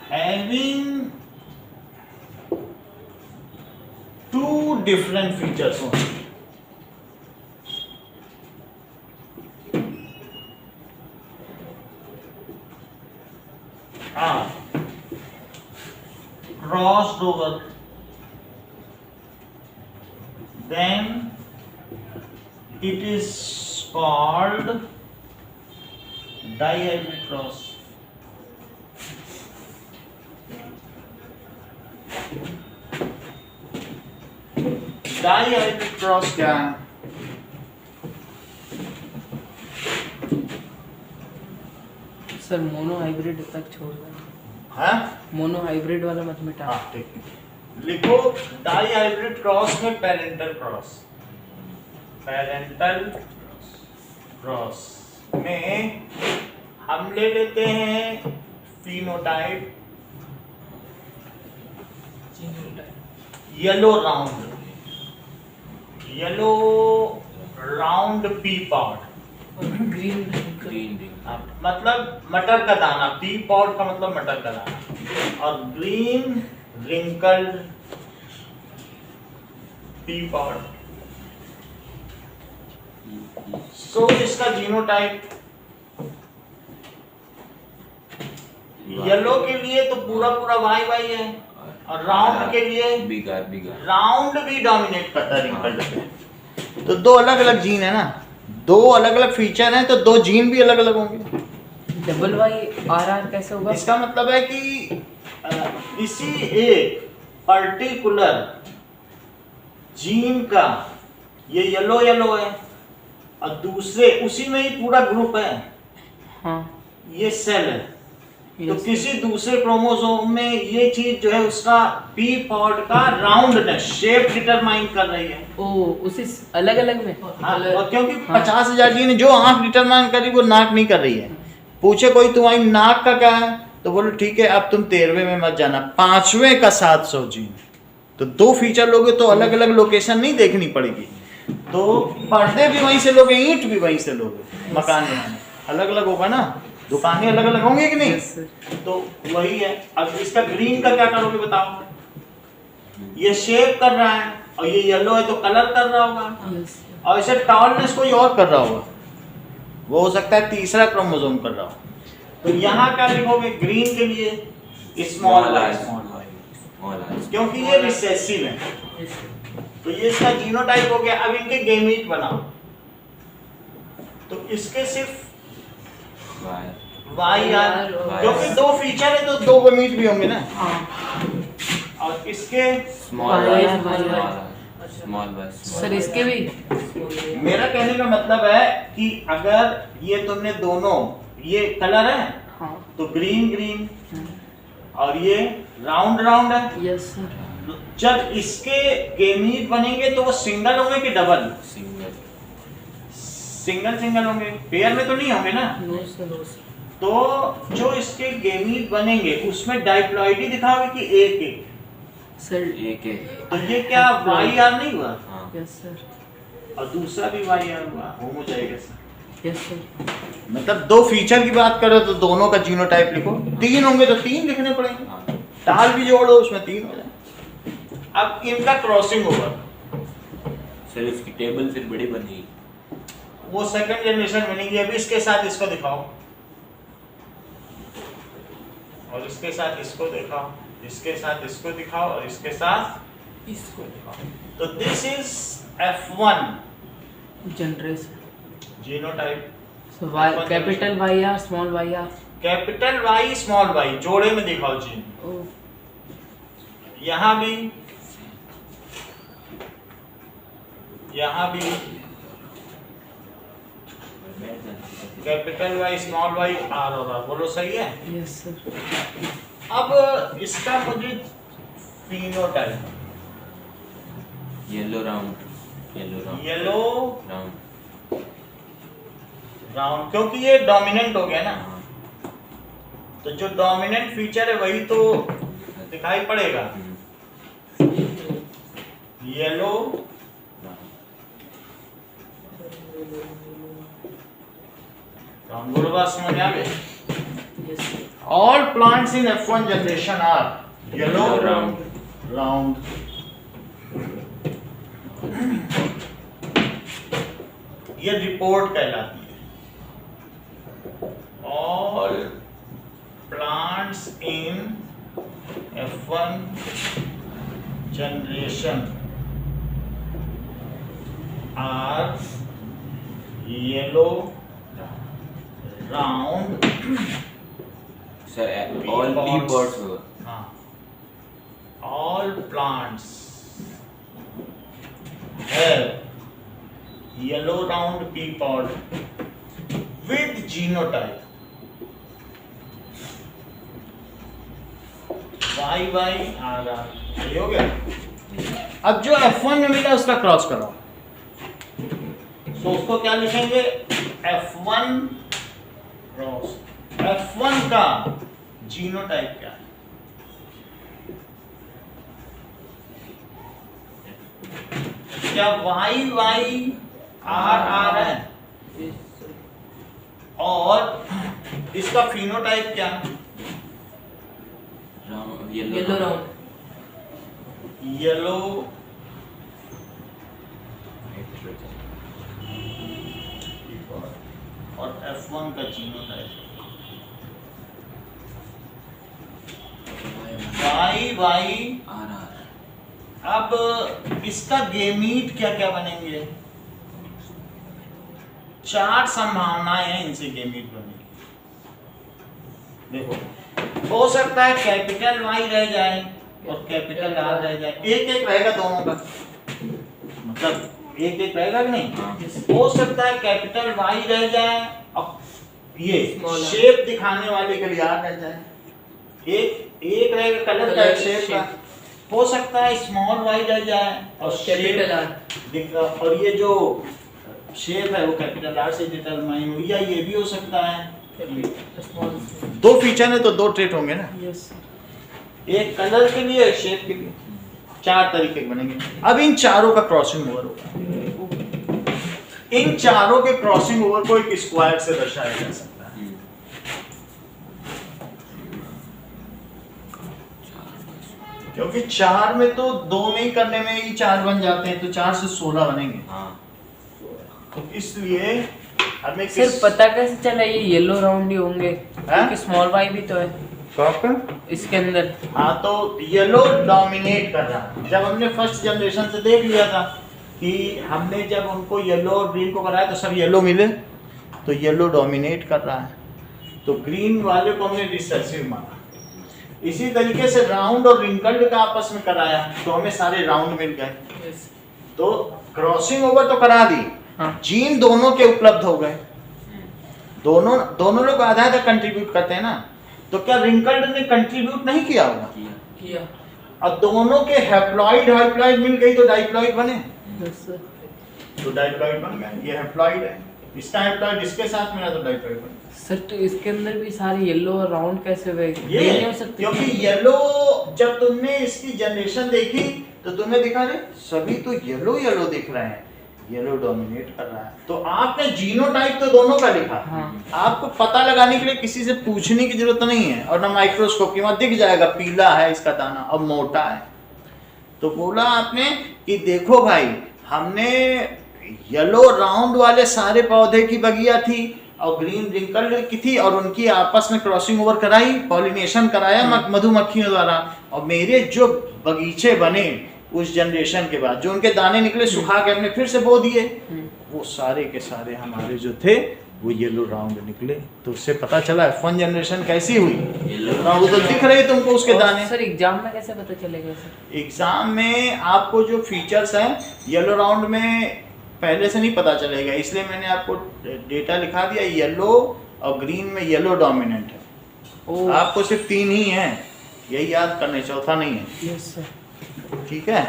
having two different features only, are crossed over, then it is called dihybrid cross. Dihybrid cross क्या है? सर मोनो हाइब्रिड तक छोड़ दो। हाँ मोनो हाइब्रिड वाला मत मिटा। हाँ ठीक है, लिखो डाइहाइब्रिड क्रॉस में पैरेंटल क्रॉस, पैरेंटल क्रॉस में हम ले लेते हैं phenotype yellow round pea pod, green green ring. मतलब मटर का दाना, पी पॉड का मतलब मटर का दाना, और ग्रीन रिंकल्ड पी पॉड। सो इसका जीनोटाइप येलो के लिए तो पूरा पूरा वाई वाई है, और राउंड के लिए बिगार राउंड भी डोमिनेट करता है रिंकल्ड पे। तो दो अलग अलग जीन है ना, दो अलग अलग फीचर हैं, तो दो जीन भी अलग अलग होंगे। डबल वाई आर आर कैसे होगा? इसका मतलब है कि इसी एक पर्टिकुलर जीन का ये येलो येलो है, और दूसरे उसी में ही पूरा ग्रुप है, हाँ ये सेल है। तो yes. किसी दूसरे क्रोमोसोम में ये चीज जो है उसका पी पॉड का राउंडनेस शेप डिटरमाइन कर रही है। ओ उसी अलग अलग में। हाँ, और क्योंकि हाँ। 50,000 जीन है, जो आंख डिटरमाइन कर रही वो नाक नहीं कर रही है। पूछे कोई तुम्हारी नाक का क्या है, तो बोलो ठीक है अब तुम 13वें में मत जाना, 5वें का 700 जीन। तो दो फीचर लोगे तो अलग अलग लोकेशन नहीं देखनी पड़ेगी, तो पर्दे भी वहीं से लोगे, ईंट भी वहीं से लोगे, मकान बनाने अलग अलग होगा ना, दुकानें अलग अलग होंगी कि नहीं? Yes, sir. तो वही है। अब इसका ग्रीन का क्या करोगे बताओ? ये शेप कर रहा है, और ये येलो है तो कलर कर रहा होगा, Yes. और इसे टॉलनेस कोई और कर रहा होगा, वो हो सकता है तीसरा क्रोमोसोम कर रहा हो। तो यहाँ क्या लिखोगे ग्रीन के लिए? स्मॉल आई, क्योंकि ये रिसेसिव है। Yes, sir. तो ये इसका जीनोटाइप हो गया। अब इनके गेमीट बनाओ, तो इसके सिर्फ वाई आर, क्योंकि दो फीचर है तो दो गेमीट भी होंगे ना। हाँ और इसके small Y, Y Y, small Y sir इसके भी मेरा कहने का मतलब है कि अगर ये तुमने दोनों ये कलर है हाँ तो ग्रीन ग्रीन और ये राउंड राउंड है। यस सर जब इसके गेमीट बनेंगे तो वो सिंगल होंगे कि डबल? सिंगल सिंगल सिंगल होंगे, पेयर में तो नहीं होंगे ना। नो सर तो जो इसके गेमीट बनेंगे उसमें डाइप्लॉइडी दिखाओगे कि एक एक? सर एक एक तो ये क्या वाई आर नहीं हुआ हाँ यस सर और दूसरा भी वाई आर हुआ, होमोजाइगस। यस सर मतलब दो फीचर की बात करो तो दोनों का जीनोटाइप लिखो, तीन होंगे तो तीन लिखने पड़ेंगे, हाँ ताल भी जोड़ो उसमें तीन हो जाए। अब इनका क्रॉसिंग होगा, सर इसकी टेबल फिर बड़ी बनेगी। वो सेकंड जनरेशन बनेगी। अभी इसके साथ इसको दिखाओ और इसके साथ इसको दिखाओ, इसके साथ इसको दिखाओ और इसके साथ इसको दिखाओ। तो this is F1 generation genotype. So Y capital Y R small Y R capital Y small Y जोड़े में दिखाओ जीन। ओ यहां भी capital Y small Y R होगा, बोलो सही है। यस सर अब इसका मुझे phenotype yellow round yellow round round, क्योंकि ये डोमिनेंट हो गया ना, हाँ तो जो डोमिनेंट फीचर है वही तो दिखाई पड़ेगा। येलो राउंड, बोलो बात समझ में आ गई। Yes sir All plants in F1 generation are yellow round. ये रिपोर्ट कहलाती है। All plants in F1 generation are yellow round. Sir all P pots होगा। हाँ, all plants have yellow round pea pod with genotype YYRR। सही हो गया। अब जो F1 में मिला उसका क्रॉस करो, तो उसको क्या लिखेंगे? F1 cross. F1 का जीनोटाइप क्या है? क्या YYRR है? और इसका फिनोटाइप क्या है? येलो राउंड येलो और F1 का जीनोटाइप YY। अब इसका गेमीट क्या क्या बनेंगे? चार संभावनाएं हैं इनसे गेमीट बनने की। देखो, हो सकता है कैपिटल वाई रह जाए और कैपिटल आर रह जाए, एक एक रहेगा दोनों का, मतलब एक एक रहेगा कि नहीं? हो सकता है कैपिटल वाई रह जाए और ये शेप दिखाने वाले के लिए आर रह जाए, एक रहेगा कलर का शेप का। हो सकता है स्मॉल वाई रह जाए और कैपिटल आर दिखा, और ये जो शेप है वो कैपिटल आर से डिटरमाइन हो, या ये भी हो सकता है। स्मॉल दो फीचर है तो दो ट्रेट होंगे ना, यस एक कलर के लिए, शेप के लिए, चार तरीके के बनेंगे। अब इन चारों का क्रॉसिंग ओवर होगा। इन चारों के क्रॉसिंग ओवर को एक स्क्वायर से दर्शाया जा सकता है। क्योंकि चार में तो दो में ही करने में ही चार बन जाते हैं, तो चार से 16 बनेंगे। तो इसलिए हमें सर पता कैसे चला ये येलो राउंड ही होंगे? क्योंकि स्मॉल वाई भी तो है इसके अंदर। हाँ, तो येलो डोमिनेट कर रहा है। जब हमने फर्स्ट जनरेशन से देख लिया था कि हमने जब उनको येलो और ग्रीन को कराया तो सब येलो मिले, तो येलो डोमिनेट कर रहा है, तो ग्रीन वाले को हमने रिसेसिव माना। इसी तरीके से राउंड और रिंकल्ड का आपस में कराया तो हमें सारे राउंड मिल गए। यस तो क्रॉसिंग ओवर तो करा दी, हाँ। जीन दोनों के उपलब्ध हो गए, दोनों लोग आधा आधा कंट्रीब्यूट करते हैं ना, तो क्या रिंकल्ड ने कंट्रीब्यूट नहीं किया होगा? किया अब दोनों के हैप्लॉइड हाइप्लॉइड मिल गई तो डाइप्लॉइड बने, यस सर। तो डाइप्लॉइड बन गया। ये हैप्लॉइड है, इसका हैप्लॉइड इसके साथ मिला तो डाइप्लॉइड बन गया। सर तो इसके अंदर भी सारे येलो और राउंड कैसे हुए? ये नहीं हो सकते क्योंकि येलो, जब तुमने इसकी जनरेशन देखी तो तुम्हें दिखा रे सभी तो येलो येलो दिख रहे हैं, येलो डोमिनेट कर रहा है। तो आपने जीनोटाइप तो दोनों का लिखा, हाँ। आपको पता लगाने के लिए किसी से पूछने की जरूरत नहीं है, और ना माइक्रोस्कोप की वहां दिख जाएगा पीला है इसका दाना और मोटा है। तो बोला आपने कि देखो भाई, हमने येलो राउंड वाले सारे पौधे की बगिया थी और ग्रीन रिंकल्ड की थी, और उनकी आपस में क्रॉसिंग ओवर कराई, पॉलिनेशन कराया मधुमक्खियों द्वारा, और मेरे जो बगीचे बने उस जनरेशन के बाद जो उनके दाने निकले सुखा के हमने फिर से बो दिए, वो सारे के सारे हमारे जो थे वो येलो राउंड निकले। तो उससे पता चला F1 जनरेशन कैसी हुई, वो तो दिख रही तुमको उसके दाने। सर एग्जाम में कैसे पता चलेगा सर? एग्जाम में आपको जो फीचर्स हैं येलो राउंड में पहले से नहीं पता चलेगा, इसलिए मैंने आपको डेटा लिखा दिया। येलो और ग्रीन में येलो डोमिनेंट है, ओ आपको सिर्फ 3 ही हैं, यही याद करने, चौथा नहीं है। Yes sir. ठीक है,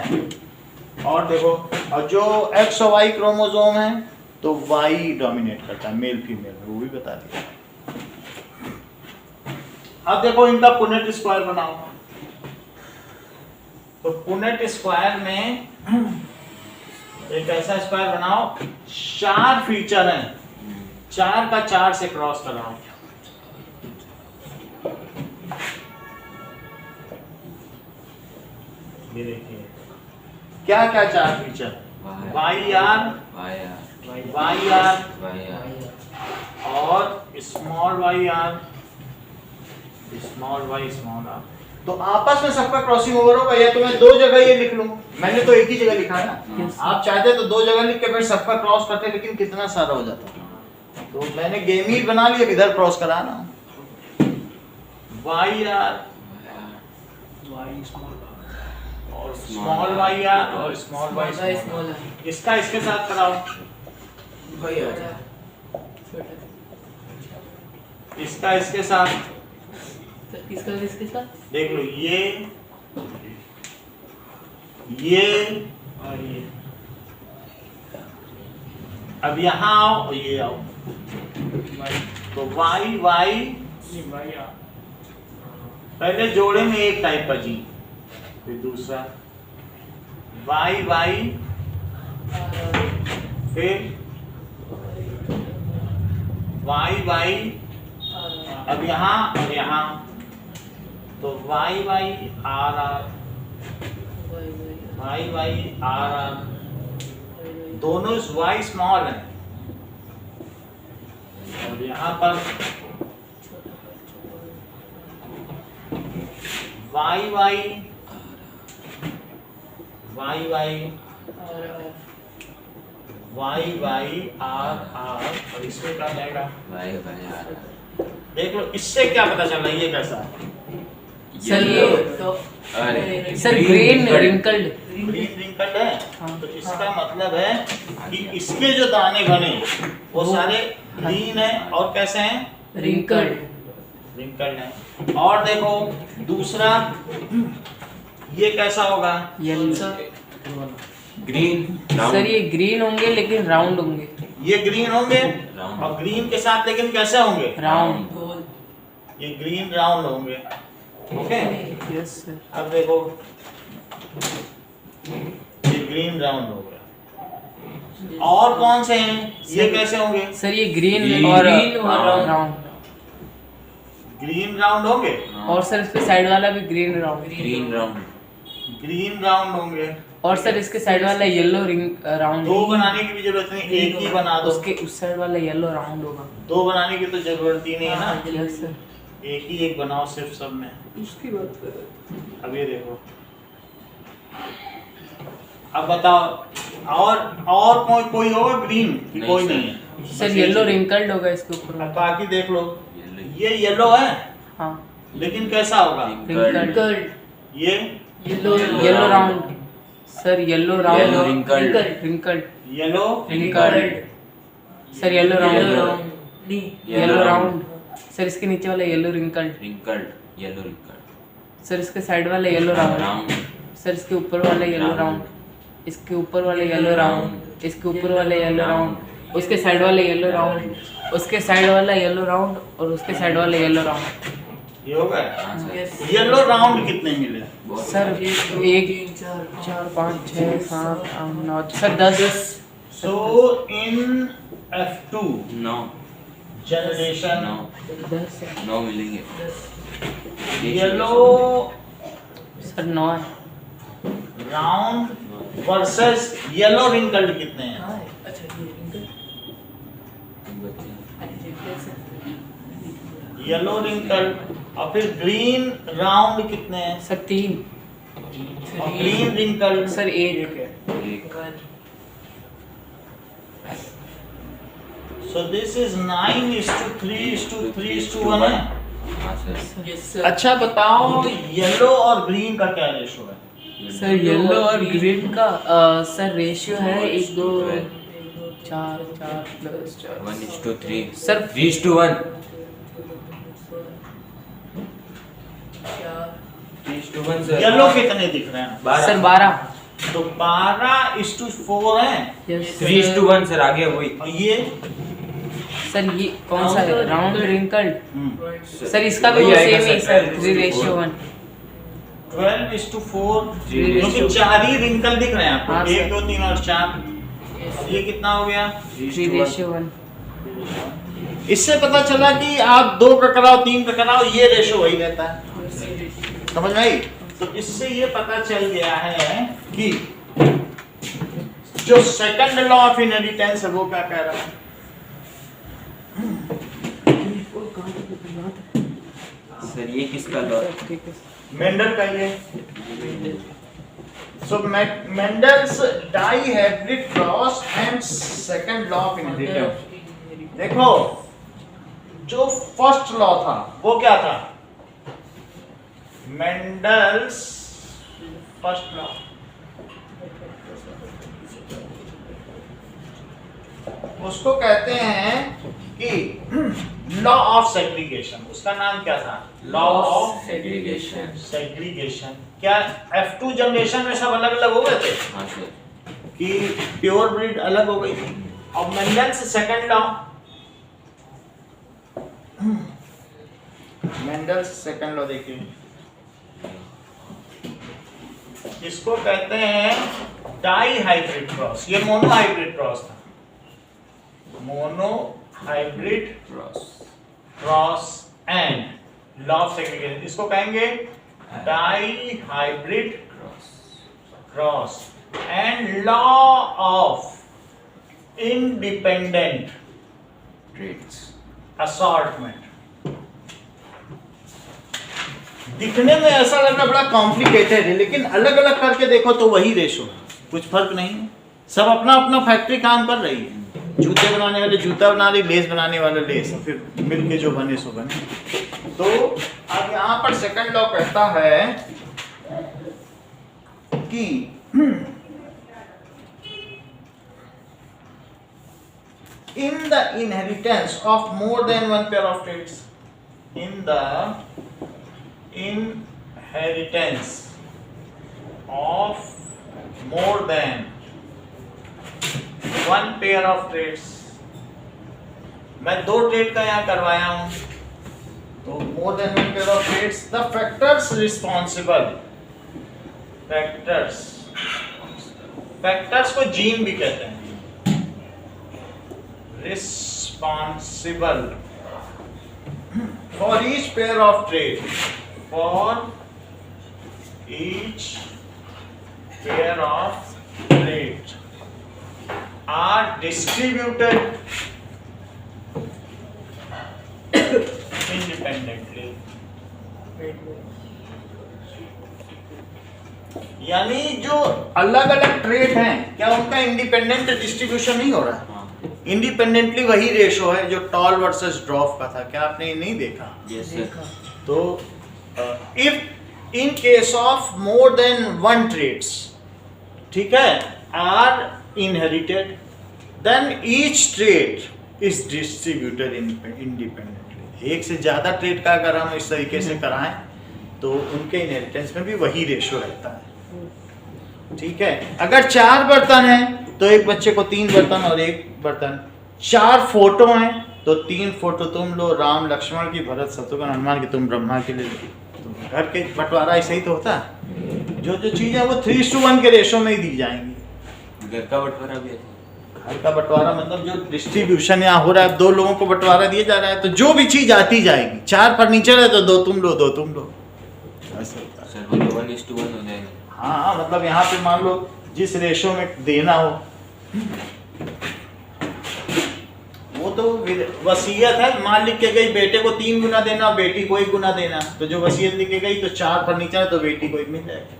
और देखो, और जो एक्स और वाई क्रोमोसोम है तो वाई डोमिनेट करता है, मेल फीमेल, वो भी बता दिया। अब देखो इनका पुनेट स्क्वायर बनाओ। तो पुनेट स्क्वायर में एक ऐसा स्क्वायर बनाओ, 4 फीचर हैं, 4 का 4 से क्रॉस कराओ। ये देखिए क्या क्या 4 फीचर, वाई आर और small Y R, small Y small R. तो आपस में सबका क्रॉसिंग ओवर होगा, या तो मैं 2 जगह ये लिख लूं, मैंने तो एक ही जगह लिखा है ना, आप चाहते तो 2 जगह लिख के फिर सबका क्रॉस करते, लेकिन कितना सारा हो जाता। तो मैंने गेमीट बना लिया, इधर क्रॉस कराना, वाई आर वाई स्मॉल और स्मॉल वाई आर और स्मॉल वाई स्मॉल स्मॉल। है इसका इसके साथ कराओ, भाई आ जा इसका इसके साथ, किसका किसके साथ देख लो ये और ये। अब यहाँ आओ और ये आओ, तो वाई वाई, पहले जोड़े में एक टाइप का जी, फिर दूसरा वाई वाई, फिर वाई वाई, अब यहाँ और यहाँ, तो Y Y R R, Y Y R R, दोनों वाई स्मॉल है, और यहाँ पर Y Y Y Y Y Y R R, और इसमें क्या जाएगा, देख लो इससे क्या पता चल रहा है ये कैसा है। सर ये sir green wrinkled green wrinkled है, हाँ। तो इसका मतलब है कि इसके जो दाने बने वो सारे ग्रीन है और कैसे हैं, रिंकल्ड रिंकल्ड है। और देखो दूसरा ये कैसा होगा, येलो। ग्रीन सर ये ग्रीन होंगे लेकिन राउंड होंगे, ये ग्रीन होंगे Round। और ग्रीन के साथ लेकिन कैसे होंगे, राउंड। ये ग्रीन राउंड होंगे। Okay, yes sir. अब देखो ये ग्रीन राउंड हो गया। और कौन से हैं, ये कैसे होंगे, सर ये ग्रीन Green और और राउंड, ग्रीन राउंड होंगे, और सर इसके साइड वाला भी green round, green round green round होंगे। और सर इसके साइड वाला येलो रिंग राउंड, 2 बनाने की भी जरूरत नहीं, एक ही बना दो। उसके उस साइड वाला येलो राउंड होगा। 2 बनाने की तो जरूरत ही नहीं है ना, यस सर। एक ही एक बनाओ सिर्फ सब में। उसकी बात कर रहे अब ये देखो, अब बताओ और कोई होगा ग्रीन कि नहीं कोई सर। नहीं है, सर येलो रिंकल्ड होगा इसके ऊपर। अब बाकी देख लो, Yellow। ये येलो है हाँ लेकिन कैसा होगा? Wrinkled. Wrinkled. ये Yellow. Yellow round sir, yellow Yellow round, wrinkled. Wrinkled yellow Wrinkled. Sir yellow Yellow round, round. नहीं. येलो राउंड सर, इसके नीचे वाला yellow wrinkled Wrinkled. Yellow wrinkled. Sir, इसके साइड वाला येलो राउंड Round. सर, इसके ऊपर वाला येलो राउंड, इसके ऊपर वाला येलो राउंड, इसके ऊपर वाला येलो राउंड, उसके साइड वाला येलो राउंड, उसके साइड वाला येलो राउंड और उसके साइड वाला येलो राउंड। ये हो गया। हाँ सर। Yes. येलो राउंड कितने मिले? बहुत सर एक, दो, एक तीन, चार, 4 5 6 7 8 9 sir 10 So in F2 now generation नौ 10 नौ मिलेंगे। yellow सर 9 है round versus yellow wrinkled कितने हैं? हाँ, अच्छा ये wrinkle. बच्चे Wrinkle से. येलो wrinkled और फिर ग्रीन राउंड कितने हैं? सर 3 और ग्रीन wrinkled सर, एक। है। एक One. So this is 9:3:3:1 है। हाँ सर। Yes sir. अच्छा बताओ येलो और ग्रीन का क्या रेशो है? सर येलो और ग्रीन का सर रेशियो है 1 2 4 4 प्लस 4 1:3 सर 3:1 चार. 3:1 सर। येलो कितने दिख रहे हैं? सर 12 तो 12:4 है। यस 3:1 सर, आ गया वही। और ये सर ये कौन सा है राउंड रिंकल्ड हम्म, सर इसका भी वही आएगा सेम ही सर, सर 3:1 12:4 Three क्योंकि ratio. 4 ही रिंकल दिख रहे हैं आपको। हाँ, 1 सर। 2 3 और 4। ये कितना हो गया? 3:1 इससे पता चला कि आप 2 का कराओ 3 का कराओ ये रेशो वही रहता है। समझ में आई? तो इससे ये पता चल गया है कि जो सेकंड लॉ ऑफ इनहेरिटेंस है वो क्या कह रहा है? सर ये किसका लॉ? ठीक है मेंडल का ये। So Mendel's dihybrid cross and second law of inheritance. देखो जो फर्स्ट लॉ था वो क्या था? मेंडल्स फर्स्ट लॉ उसको कहते हैं कि लॉ ऑफ सेग्रीगेशन। उसका नाम क्या था? Law of segregation. सेग्रीगेशन। क्या F2 जनरेशन में सब अलग अलग हो गए थे हाँ सर। कि प्योर ब्रीड अलग हो गई थी? और Mendel's second law, Mendel's second law देखिए, इसको कहते हैं डाई हाइब्रिड क्रॉस। ये मोनो हाइब्रिड क्रॉस था, monohybrid cross and law of segregation. इसको कहेंगे dihybrid cross and law of independent traits. Assortment. दिखने में ऐसा लग रहा बड़ा कॉम्प्लिकेटेड है, लेकिन अलग अलग करके देखो तो वही रेशो है, कुछ फर्क नहीं है। सब अपना अपना फैक्ट्री काम कर रही है। जूते बनाने वाले जूता बना रही, लेस बनाने वाले लेस, फिर मिल के जो बने सो बने। तो अब यहाँ पर सेकंड लॉ कहता है कि in the inheritance of more than one pair of traits, in the inheritance of more than one pair of traits, मैं 2 ट्रेड का यहाँ करवाया हूं, तो more than one pair of traits, the factors responsible, factors को जीन भी कहते हैं, responsible for each pair of traits, for each pair of traits are distributed independently। यानी जो अलग अलग ट्रेट हैं क्या उनका इंडिपेंडेंट डिस्ट्रीब्यूशन नहीं हो रहा है? इंडिपेंडेंटली वही रेशो है जो टॉल वर्सेस ड्रॉफ का था। क्या आपने ये नहीं देखा? Yes sir. तो if in case of more than one traits, ठीक है, are inherited, then each trait is distributed independently. एक से ज्यादा ट्रेड का अगर हम इस तरीके से कराएं तो उनके इनहेरिटेंस में भी वही रेशो रहता है, ठीक है। अगर 4 बर्तन हैं तो एक बच्चे को 3 बर्तन और एक बर्तन, 4 फोटो हैं तो 3 फोटो तुम लो, राम लक्ष्मण की, भरत शत्रुघ्न हनुमान की, तुम ब्रह्मा के ले लो। तो घर के बंटवारा ऐसे ही तो होता है, जो जो चीजें वो 3:1 के रेशो में ही दी जाएंगी। घर का बंटवारा भी ऐसा घर का बंटवारा मतलब जो डिस्ट्रीब्यूशन यहाँ हो रहा है, 2 लोगों को बंटवारा दिया जा रहा है तो जो भी चीज आती जाएगी। 4 फर्नीचर है तो 2 तुम लो, 2 तुम लो, ऐसा होता है। सर, वो तो 1:1 हो जाएगा। हाँ, मतलब यहाँ पे मान लो जिस रेशो में देना हो, वो तो वसीयत है। मान लिख के गई बेटे को 3 गुना देना, बेटी को 1 गुना देना, तो जो वसीयत लिख के गई तो 4 फर्नीचर तो बेटी को 1 मिल जाएगा।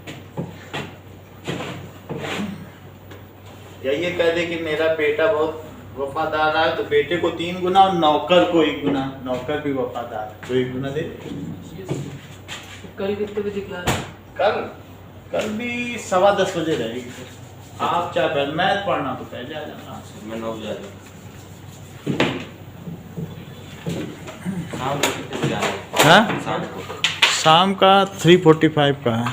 या ये कह दे कि मेरा बेटा बहुत वफादार है तो बेटे को 3 गुना और नौकर को 1 गुना, नौकर भी वफादार है तो 1 गुना दे। कल कितने बजे क्लास? कल भी 10:15 बजे रहेगी। आप चाहे मैथ पढ़ना तो पहले आ जाना। सर, मैं 9 बजे आ जाऊँगा। शाम को कितने बजे आना है? हाँ? शाम को शाम का 3:45 का है।